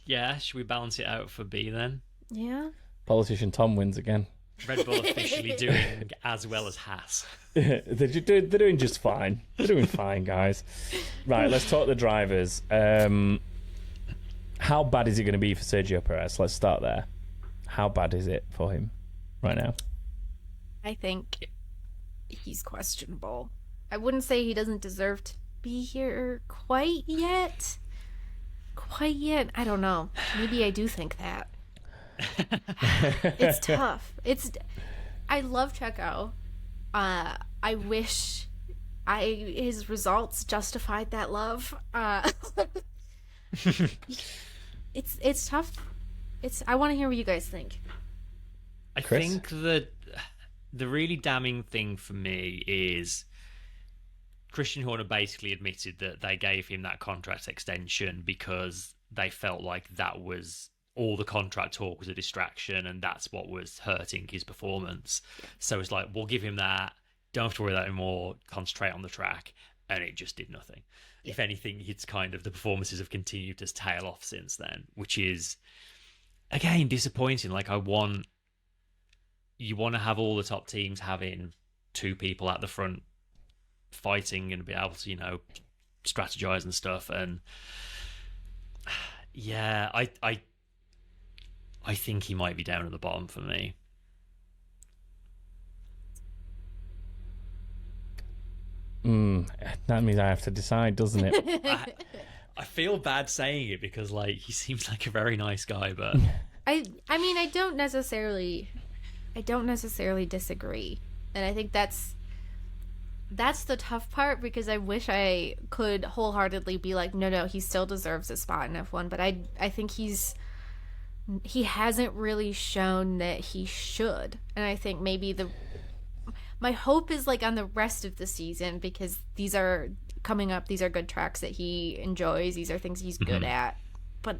Yeah, should we balance it out for B then? Yeah. Politician Tom wins again. Red Bull officially doing as well as Haas. They're doing just fine. They're doing fine, guys. Right, let's talk the drivers. How bad is it going to be for Sergio Perez? Let's start there. How bad is it for him right now? I think he's questionable. I wouldn't say he doesn't deserve to be here quite yet. I don't know. Maybe I do think that. It's tough. I love Checo. I wish his results justified that love. It's tough. I want to hear what you guys think. I think that the really damning thing for me is Christian Horner basically admitted that they gave him that contract extension because they felt like that was all the contract talk was a distraction and that's what was hurting his performance. So it's like, we'll give him that. Don't have to worry about it anymore. Concentrate on the track. And it just did nothing. Yeah. If anything, it's kind of the performances have continued to tail off since then, which is, again, disappointing. Like, you want to have all the top teams having two people at the front fighting and be able to, strategize and stuff. And yeah, I think he might be down at the bottom for me. That means I have to decide, doesn't it? I feel bad saying it because, he seems like a very nice guy, but I mean, I don't necessarily disagree, and I think that's the tough part because I wish I could wholeheartedly be like, no, he still deserves a spot in F1, but I think he hasn't really shown that he should, and I think maybe my hope is on the rest of the season because these are coming up. These are good tracks that he enjoys. These are things he's good at. But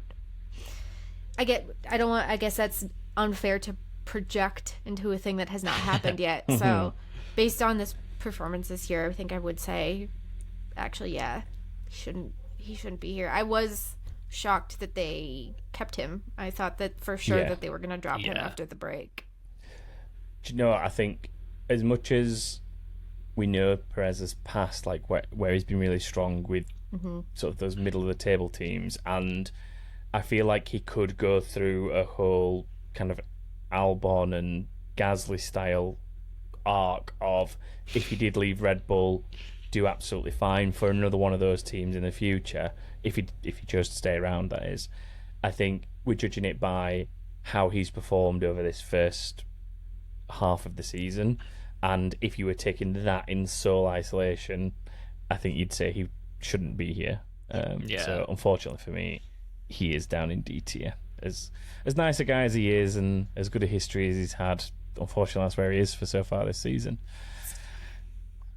I guess that's unfair to project into a thing that has not happened yet. So based on this performance this year, I think I would say, actually, yeah, he shouldn't be here. I was shocked that they kept him. I thought that for sure that they were going to drop him after the break. Do you know what? I think as much as we know Perez has passed where he's been really strong with sort of those middle of the table teams, and I feel like he could go through a whole kind of Albon and Gasly style arc of, if he did leave Red Bull, do absolutely fine for another one of those teams in the future, if he chose to stay around, that is. I think we're judging it by how he's performed over this first half of the season, and if you were taking that in sole isolation, I think you'd say he shouldn't be here. So unfortunately for me, he is down in D tier. As nice a guy as he is and as good a history as he's had, unfortunately that's where he is for so far this season.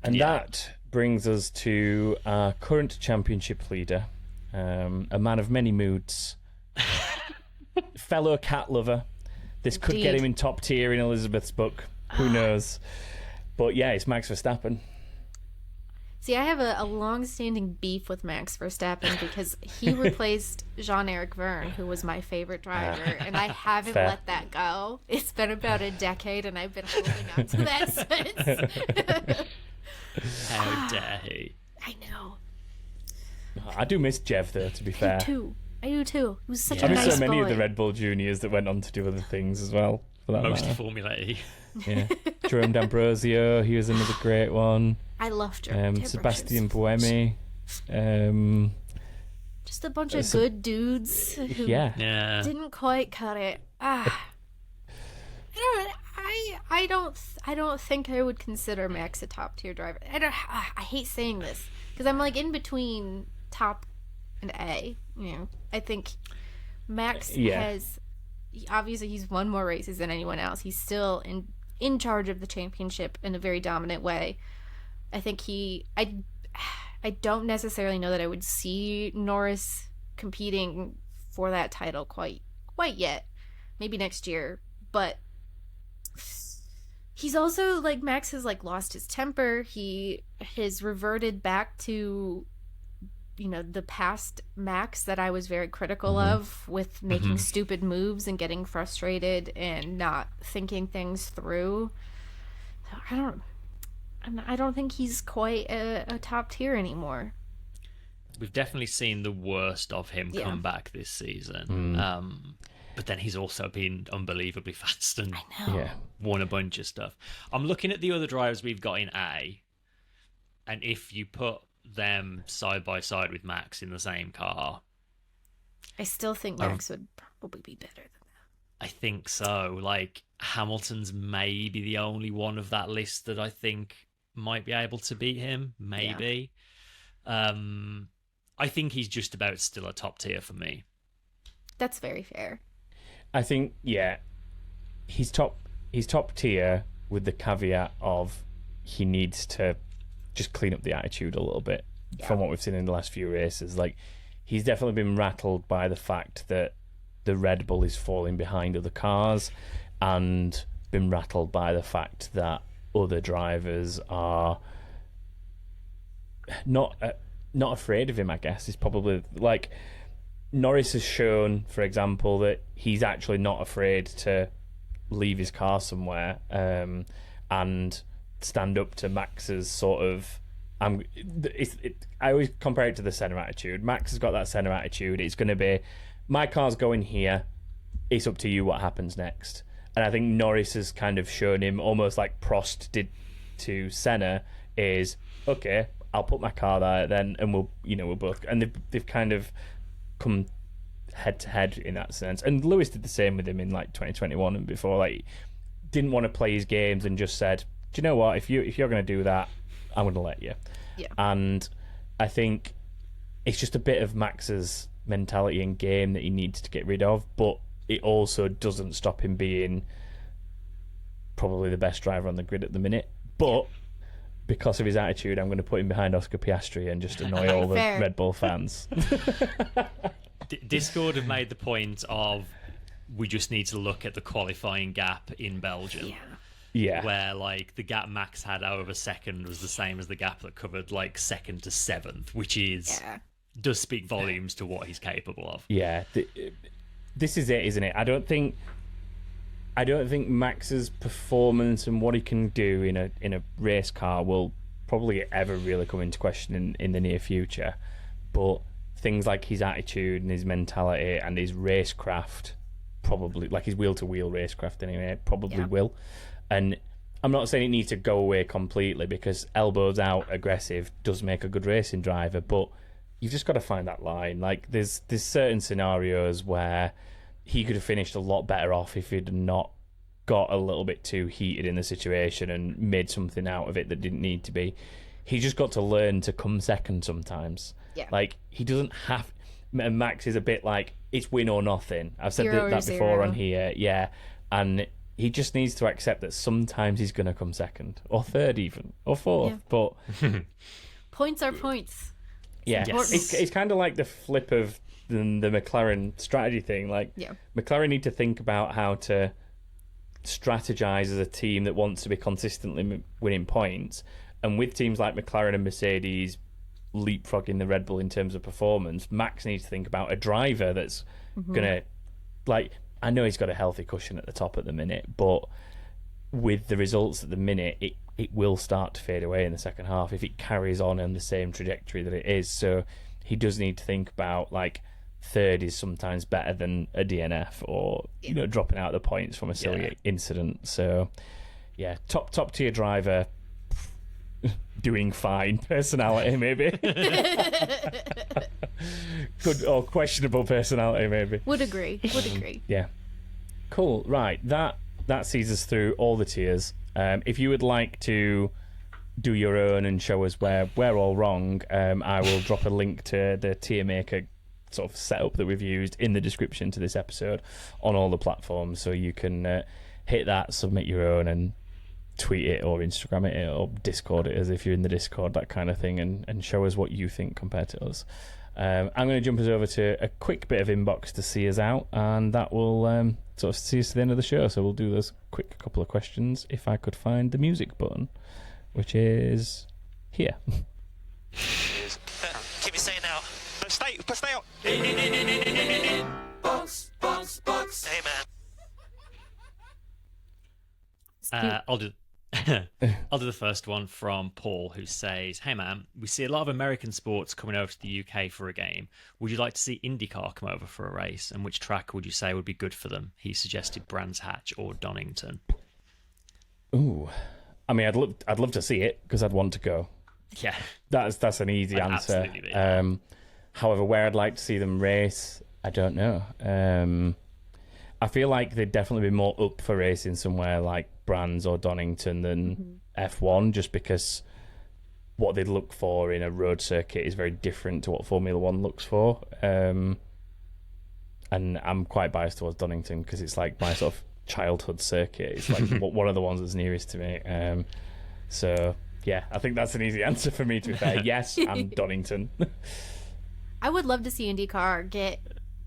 And that brings us to our current championship leader, a man of many moods, fellow cat lover. This could get him in top tier in Elizabeth's book. Who knows? But yeah, it's Max Verstappen. See, I have a long-standing beef with Max Verstappen because he replaced Jean-Eric Vergne, who was my favorite driver, and I haven't let that go. It's been about a decade, and I've been holding on to that since. How dare he? I know. I do miss Jev, though, to be fair. I do too. He was such a I nice miss so many boy. of the Red Bull juniors that went on to do other things as well. Mostly Formula E. Yeah, Jerome D'Ambrosio, he was another great one. I love Jerome. Sebastian Buemi. Just a bunch of good dudes who didn't quite cut it. I don't think I would consider Max a top tier driver. I hate saying this because I'm in between top and A. I think Max has, obviously he's won more races than anyone else. He's still in charge of the championship in a very dominant way. I think I don't necessarily know that I would see Norris competing for that title quite yet. Maybe next year, but he's also Max has lost his temper. He has reverted back to the past Max that I was very critical of with making stupid moves and getting frustrated and not thinking things through. I don't think he's quite a top tier anymore. We've definitely seen the worst of him come back this season. But then he's also been unbelievably fast and won a bunch of stuff. I'm looking at the other drivers we've got in A, and if you put them side by side with Max in the same car, I still think Max would probably be better than that. I think so. Like, Hamilton's maybe the only one of that list that I think might be able to beat him. Maybe. Yeah. I think he's just about still a top tier for me. That's very fair. I think, he's top tier with the caveat of he needs to just clean up the attitude a little bit from what we've seen in the last few races. Like, he's definitely been rattled by the fact that the Red Bull is falling behind other cars, and been rattled by the fact that other drivers are not afraid of him, I guess. Is probably, like, Norris has shown, for example, that he's actually not afraid to leave his car somewhere and stand up to Max's sort of... I always compare it to the Senna attitude. Max has got that Senna attitude. It's going to be, my car's going here, it's up to you what happens next. And I think Norris has kind of shown him, almost like Prost did to Senna, is, okay, I'll put my car there then, and we'll both... And they've kind of come head to head in that sense. And Lewis did the same with him in like 2021 and before. Like, didn't want to play his games and just said, do you know what, if you're going to do that, I'm going to let you. Yeah. And I think it's just a bit of Max's mentality and game that he needs to get rid of, but it also doesn't stop him being probably the best driver on the grid at the minute. But because of his attitude, I'm going to put him behind Oscar Piastri and just annoy all the Red Bull fans. Discord have made the point of, we just need to look at the qualifying gap in Belgium. Yeah. Where, like, the gap Max had over second was the same as the gap that covered, like, second to seventh, which is does speak volumes to what he's capable of. Yeah. This is it, isn't it? I don't think Max's performance and what he can do in a race car will probably ever really come into question in the near future. But things like his attitude and his mentality and his racecraft, probably, like his wheel-to-wheel racecraft anyway, probably will. And I'm not saying it needs to go away completely, because elbows out, aggressive does make a good racing driver, but you've just got to find that line. Like, there's certain scenarios where he could have finished a lot better off if he'd not got a little bit too heated in the situation and made something out of it that didn't need to be. He just got to learn to come second sometimes. Yeah. Like, he doesn't have... Max is a bit like, it's win or nothing. I've said that before on here. Yeah. And he just needs to accept that sometimes he's going to come second, or third even, or fourth. Yeah. But points are points. Yeah. It's kind of like the flip of the McLaren strategy thing. Like, McLaren need to think about how to strategize as a team that wants to be consistently winning points. And with teams like McLaren and Mercedes leapfrogging the Red Bull in terms of performance, Max needs to think about a driver that's going to, like, I know he's got a healthy cushion at the top at the minute, but with the results at the minute, it will start to fade away in the second half if it carries on the same trajectory that it is. So he does need to think about, like, third is sometimes better than a DNF, or dropping out the points from a silly incident. So top tier driver, doing fine. Personality maybe. Good or questionable personality maybe. Would agree. Yeah. Cool. Right. That sees us through all the tiers. If you would like to do your own and show us where we're all wrong, I will drop a link to the tier maker sort of setup that we've used in the description to this episode on all the platforms, so you can hit that, submit your own, and tweet it or Instagram it or Discord it, as if you're in the Discord, that kind of thing, and show us what you think compared to us. I'm going to jump us over to a quick bit of inbox to see us out, and that will sort of see us to the end of the show. So we'll do those quick couple of questions, if I could find the music button, which is here. Kimi you say now? No, stay out. Box. Hey, man. I'll do the first one from Paul, who says, "Hey man, we see a lot of American sports coming over to the UK for a game. Would you like to see Indy Car come over for a race? And which track would you say would be good for them?" He suggested Brands Hatch or Donington. Ooh, I mean, I'd love to see it because I'd want to go. Yeah, that's an easy answer. However, where I'd like to see them race, I don't know. I feel like they'd definitely be more up for racing somewhere like Brands or Donington than F1, just because what they'd look for in a road circuit is very different to what Formula One looks for. And I'm quite biased towards Donington because it's like my sort of childhood circuit. It's like one of the ones that's nearest to me. So yeah, I think that's an easy answer for me, to be fair. Yes, and Donington. I would love to see IndyCar get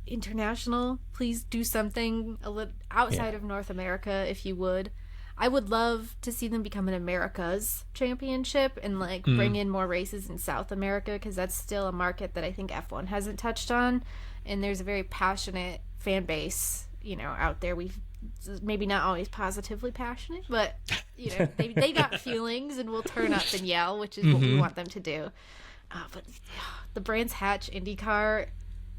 international. Please do something a little outside of North America, if you would. I would love to see them become an America's championship and like bring in more races in South America, because that's still a market that I think F1 hasn't touched on, and there's a very passionate fan base, you know, out there. We've maybe not always positively passionate, but you know, they got feelings and will turn up and yell, which is what we want them to do. But the Brands Hatch IndyCar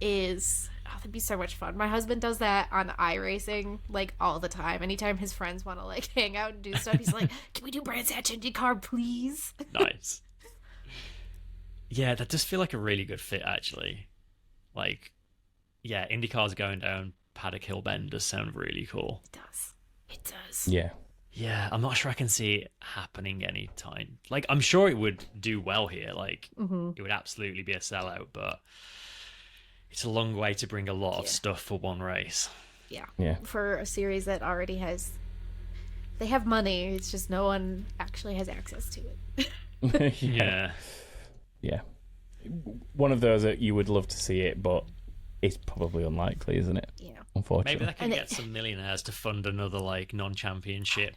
is, that'd be so much fun. My husband does that on iRacing like all the time. Anytime his friends want to like hang out and do stuff, he's like, "Can we do Brands Hatch IndyCar, please?" Nice. Yeah, that does feel like a really good fit, actually. Like, yeah, IndyCar's going down Paddock Hill Bend does sound really cool. It does. Yeah, I'm not sure I can see it happening anytime. Like, I'm sure it would do well here. Like, it would absolutely be a sellout, but it's a long way to bring a lot of stuff for one race. Yeah. For a series that already has... They have money, it's just no one actually has access to it. Yeah. One of those that you would love to see it, but it's probably unlikely, isn't it? Yeah. Unfortunately. Maybe they can get some millionaires to fund another, like, non-championship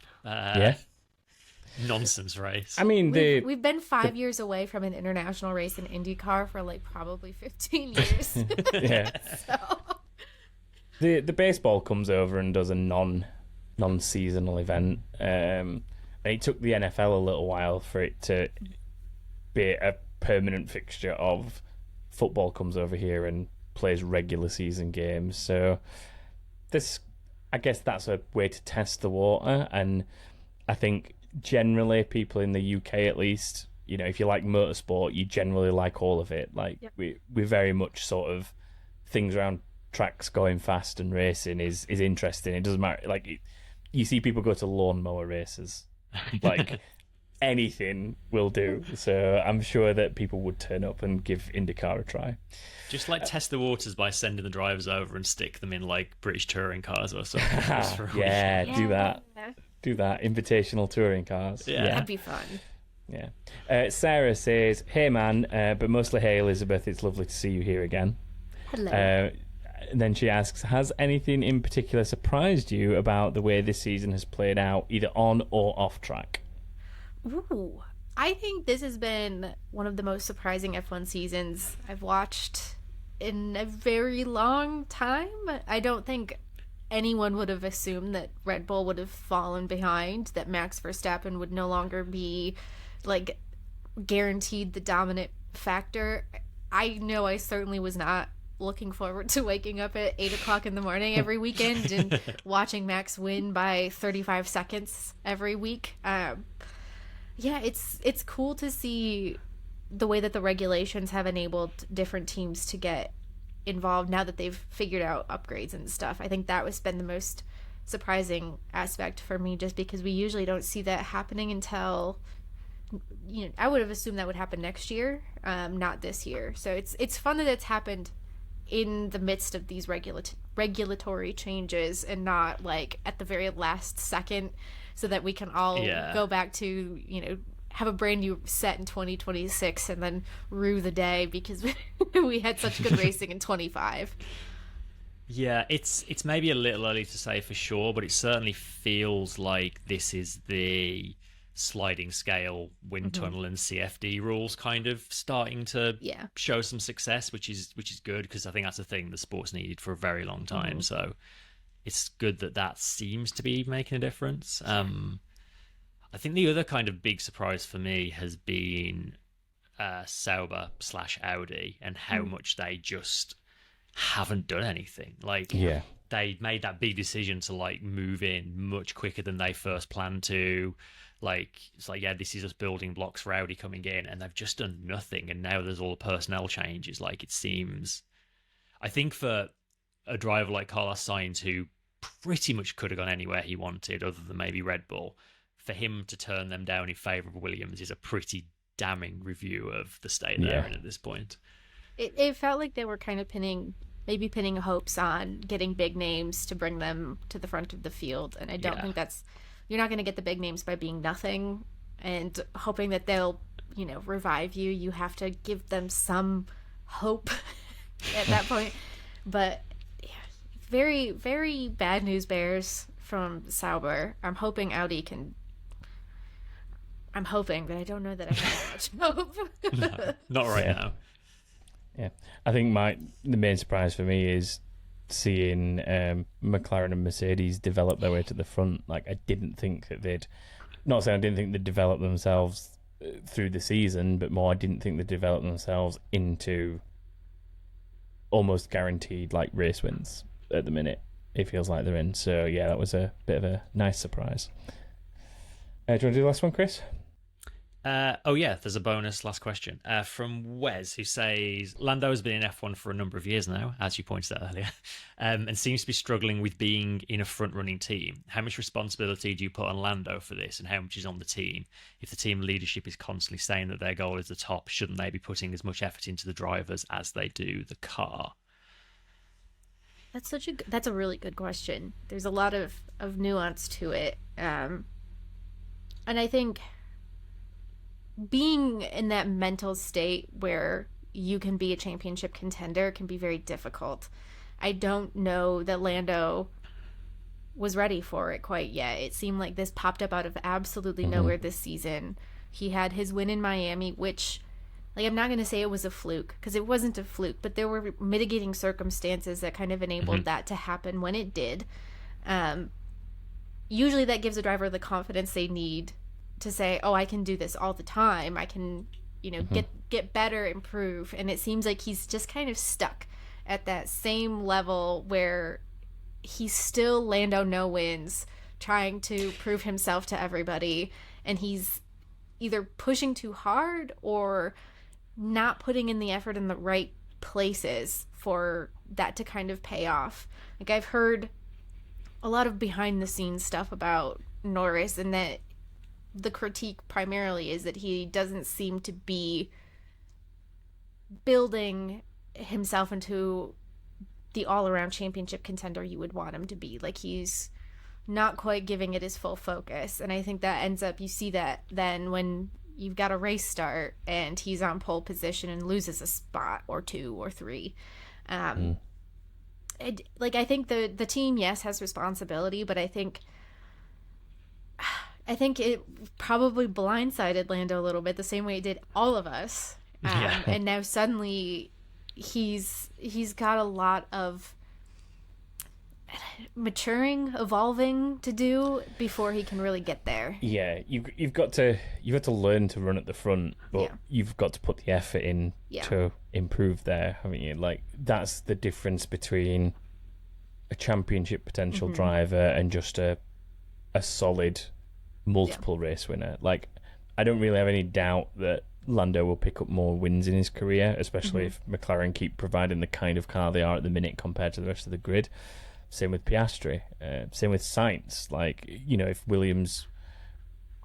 nonsense race. I mean, we've been 5 years away from an international race in IndyCar for, like, probably 15 years. Yeah. So. The baseball comes over and does a non-seasonal event. And it took the NFL a little while for it to be a permanent fixture of football comes over here and plays regular season games. So I guess that's a way to test the water. And I think generally people in the UK, at least, you know, if you like motorsport, you generally like all of it. Like we're very much sort of things around tracks going fast and racing is interesting. It doesn't matter. Like you see people go to lawnmower races, like anything will do. So I'm sure that people would turn up and give IndyCar a try. Just like test the waters by sending the drivers over and stick them in like British touring cars or something. Do that. Do that. Invitational touring cars. Yeah. That'd be fun. Yeah. Sarah says, "Hey man, but mostly hey Elizabeth, it's lovely to see you here again." Hello. And then she asks, has anything in particular surprised you about the way this season has played out, either on or off track? Ooh, I think this has been one of the most surprising F1 seasons I've watched in a very long time. I don't think anyone would have assumed that Red Bull would have fallen behind, that Max Verstappen would no longer be like guaranteed the dominant factor. I know I certainly was not looking forward to waking up at 8 o'clock in the morning every weekend and watching Max win by 35 seconds every week. It's cool to see the way that the regulations have enabled different teams to get involved now that they've figured out upgrades and stuff. I think that has been the most surprising aspect for me, just because we usually don't see that happening until, you know, I would have assumed that would happen next year, not this year. So it's fun that it's happened in the midst of these regulatory changes and not like at the very last second, so that we can all go back to, you know, have a brand new set in 2026 and then rue the day because we had such good racing in 25. Yeah, it's maybe a little early to say for sure, but it certainly feels like this is the sliding scale, wind tunnel, and CFD rules kind of starting to show some success, which is good, because I think that's a thing the sport's needed for a very long time. So it's good that seems to be making a difference. I think the other kind of big surprise for me has been Sauber / Audi, and how much they just haven't done anything. Like, they made that big decision to like move in much quicker than they first planned to. Like, it's like, this is just building blocks for Audi coming in, and they've just done nothing. And now there's all the personnel changes. Like, it seems, I think for a driver like Carlos Sainz, who pretty much could have gone anywhere he wanted other than maybe Red Bull, for him to turn them down in favour of Williams is a pretty damning review of the state they're in at this point. It felt like they were kind of pinning hopes on getting big names to bring them to the front of the field, and I don't think you're not going to get the big names by being nothing and hoping that they'll, revive you. You have to give them some hope at that point. But very, very bad news bears from Sauber. I'm hoping, but I don't know that I have much hope. No, not right now. Yeah, I think the main surprise for me is seeing McLaren and Mercedes develop their way to the front. Like, I didn't think that they'd develop themselves through the season, but more I didn't think they'd develop themselves into almost guaranteed like race wins at the minute. It feels like they're in. So yeah, that was a bit of a nice surprise. Do you want to do the last one, Chris? There's a bonus last question from Wes, who says Lando has been in F1 for a number of years now, as you pointed out earlier, and seems to be struggling with being in a front-running team. How much responsibility do you put on Lando for this, and how much is on the team? If the team leadership is constantly saying that their goal is the top, shouldn't they be putting as much effort into the drivers as they do the car? That's a really good question. There's a lot of nuance to it, and I think being in that mental state where you can be a championship contender can be very difficult. I don't know that Lando was ready for it quite yet. It seemed like this popped up out of absolutely nowhere this season. He had his win in Miami, which, like, I'm not going to say it was a fluke, because it wasn't a fluke, but there were mitigating circumstances that kind of enabled that to happen when it did. Usually that gives a driver the confidence they need to say, I can do this all the time. I can, get better, improve. And it seems like he's just kind of stuck at that same level where he's still Lando no wins, trying to prove himself to everybody. And he's either pushing too hard or not putting in the effort in the right places for that to kind of pay off. Like, I've heard a lot of behind the scenes stuff about Norris, and that the critique primarily is that he doesn't seem to be building himself into the all-around championship contender you would want him to be. Like, he's not quite giving it his full focus. And I think that ends up, you see that then when you've got a race start and he's on pole position and loses a spot or two or three. I think the team, yes, has responsibility, but I think it probably blindsided Lando a little bit, the same way it did all of us. And now suddenly he's got a lot of maturing, evolving to do before he can really get there. Yeah, you've got to learn to run at the front, but you've got to put the effort in to improve there, haven't you? Like, that's the difference between a championship potential driver and just a solid multiple race winner. Like, I don't really have any doubt that Lando will pick up more wins in his career, especially if McLaren keep providing the kind of car they are at the minute compared to the rest of the grid. Same with Piastri, same with Sainz. Like, if Williams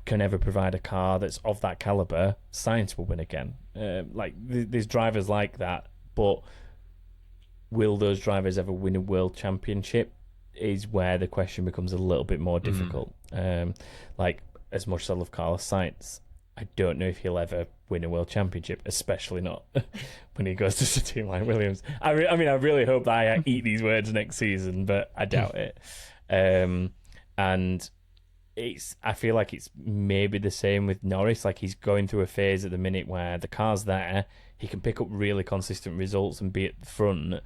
can ever provide a car that's of that caliber, Sainz will win again. There's drivers like that, but will those drivers ever win a world championship is where the question becomes a little bit more difficult. As much as I love Carlos Sainz, I don't know if he'll ever win a world championship, especially not when he goes to a team like Williams. I really hope that I eat these words next season, but I doubt it. And I feel like it's maybe the same with Norris. Like, he's going through a phase at the minute where the car's there, he can pick up really consistent results and be at the front,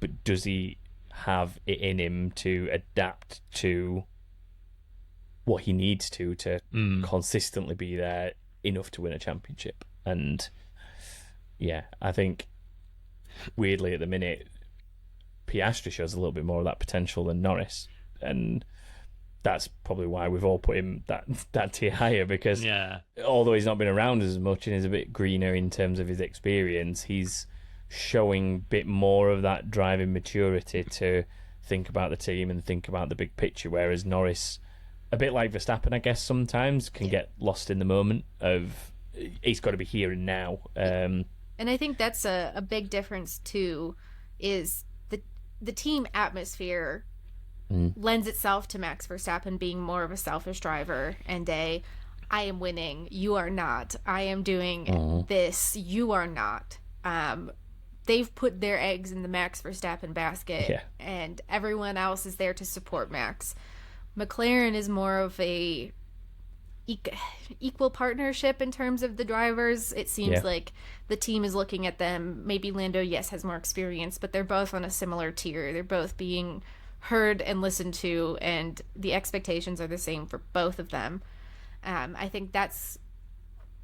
but does he have it in him to adapt to what he needs to consistently be there enough to win a championship? And yeah, I think weirdly at the minute Piastri shows a little bit more of that potential than Norris, and that's probably why we've all put him that tier higher, because although he's not been around as much and is a bit greener in terms of his experience, he's showing a bit more of that driving maturity to think about the team and think about the big picture, whereas Norris, a bit like Verstappen, I guess, sometimes can get lost in the moment of he's got to be here and now. And I think that's a big difference too, is the team atmosphere lends itself to Max Verstappen being more of a selfish driver and I am winning, you are not. I am doing this, you are not. They've put their eggs in the Max Verstappen basket, and everyone else is there to support Max. McLaren is more of a equal partnership in terms of the drivers. It seems like the team is looking at them. Maybe Lando, yes, has more experience, but they're both on a similar tier. They're both being heard and listened to, and the expectations are the same for both of them. I think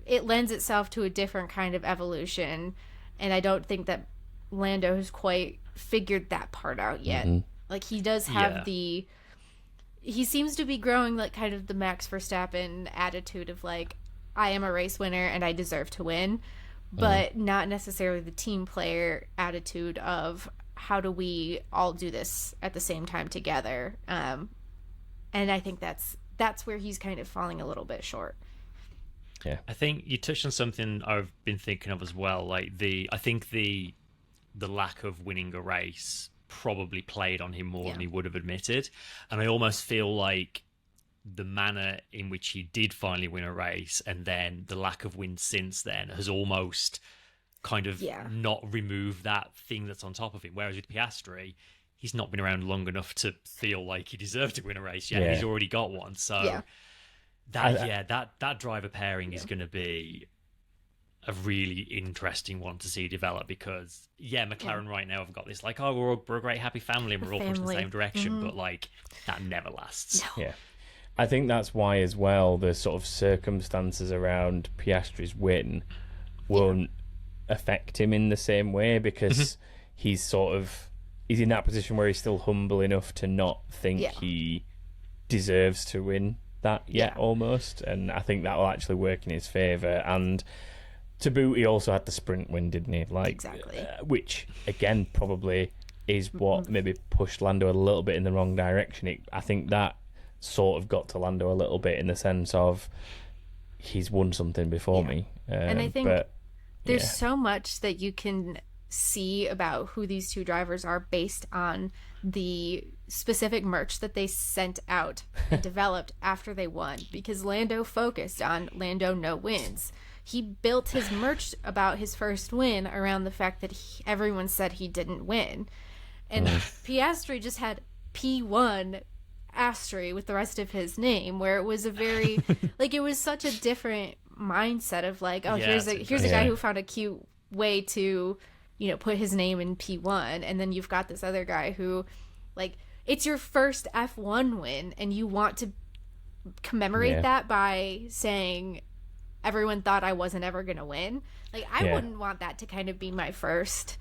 it lends itself to a different kind of evolution, and I don't think that Lando has quite figured that part out yet. Like, he does have he seems to be growing like kind of the Max Verstappen attitude of like, I am a race winner and I deserve to win, but not necessarily the team player attitude of how do we all do this at the same time together. And I think that's where he's kind of falling a little bit short. Yeah, I think you touched on something I've been thinking of as well. Like I think the lack of winning a race probably played on him more than he would have admitted, and I almost feel like the manner in which he did finally win a race and then the lack of wins since then has almost kind of not removed that thing that's on top of him. Whereas with Piastri, he's not been around long enough to feel like he deserved to win a race yet. He's already got one, so that driver pairing is going to be a really interesting one to see develop, because McLaren right now have got this like, we're a great happy family and we're all pushing the same direction, but like that never lasts. I think that's why as well the sort of circumstances around Piastri's win won't affect him in the same way, because he's in that position where he's still humble enough to not think he deserves to win that yet almost, and I think that will actually work in his favour. And to boot, he also had the sprint win, didn't he? Like, exactly. Which, again, probably is what maybe pushed Lando a little bit in the wrong direction. I think that sort of got to Lando a little bit in the sense of he's won something before me. And I think there's so much that you can see about who these two drivers are based on the specific merch that they sent out and developed after they won, because Lando focused on Lando no wins. He built his merch about his first win around the fact that everyone said he didn't win. And Piastri just had P1 Astri with the rest of his name, where it was a very, like, it was such a different mindset of like, here's a guy who found a cute way to, put his name in P1. And then you've got this other guy who, like, it's your first F1 win and you want to commemorate that by saying, everyone thought I wasn't ever going to win. Like, I wouldn't want that to kind of be my first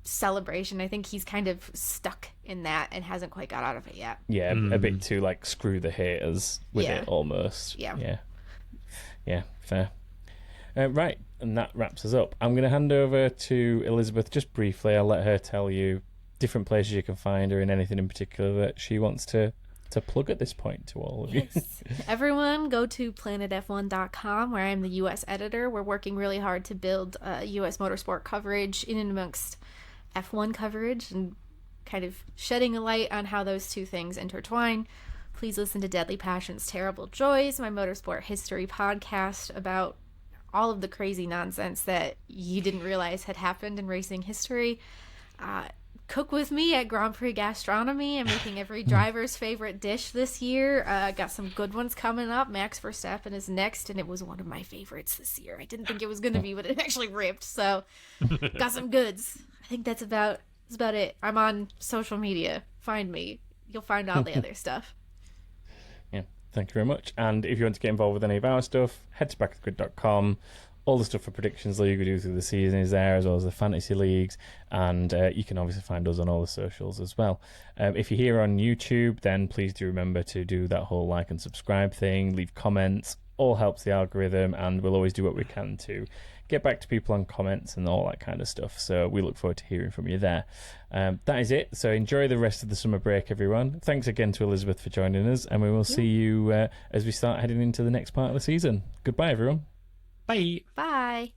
celebration. I think he's kind of stuck in that and hasn't quite got out of it yet. Yeah, a bit too, like, screw the haters with it almost. Yeah, fair. Right, and that wraps us up. I'm going to hand over to Elizabeth just briefly. I'll let her tell you different places you can find her and anything in particular that she wants to plug at this point to all of you. Everyone go to planetf1.com, where I'm the US editor. We're working really hard to build US motorsport coverage in and amongst F1 coverage and kind of shedding a light on how those two things intertwine. Please listen to Deadly Passions, Terrible Joys, my motorsport history podcast about all of the crazy nonsense that you didn't realize had happened in racing history. cook with me at Grand Prix Gastronomy. I'm making every driver's favorite dish this year. Got some good ones coming up. Max Verstappen is next, and it was one of my favorites this year. I didn't think it was going to be, but it actually ripped. So got some goods. I think that's about it. I'm on social media. Find me. You'll find all the other stuff. Yeah, thank you very much. And if you want to get involved with any of our stuff, head to backofthegrid.com. All the stuff for Predictions League we do through the season is there, as well as the fantasy leagues, and you can obviously find us on all the socials as well. If you're here on YouTube, then please do remember to do that whole like and subscribe thing, leave comments, all helps the algorithm, and we'll always do what we can to get back to people on comments and all that kind of stuff. So we look forward to hearing from you there. That is it. So enjoy the rest of the summer break, everyone. Thanks again to Elizabeth for joining us, and we will see you as we start heading into the next part of the season. Goodbye, everyone. Bye. Bye.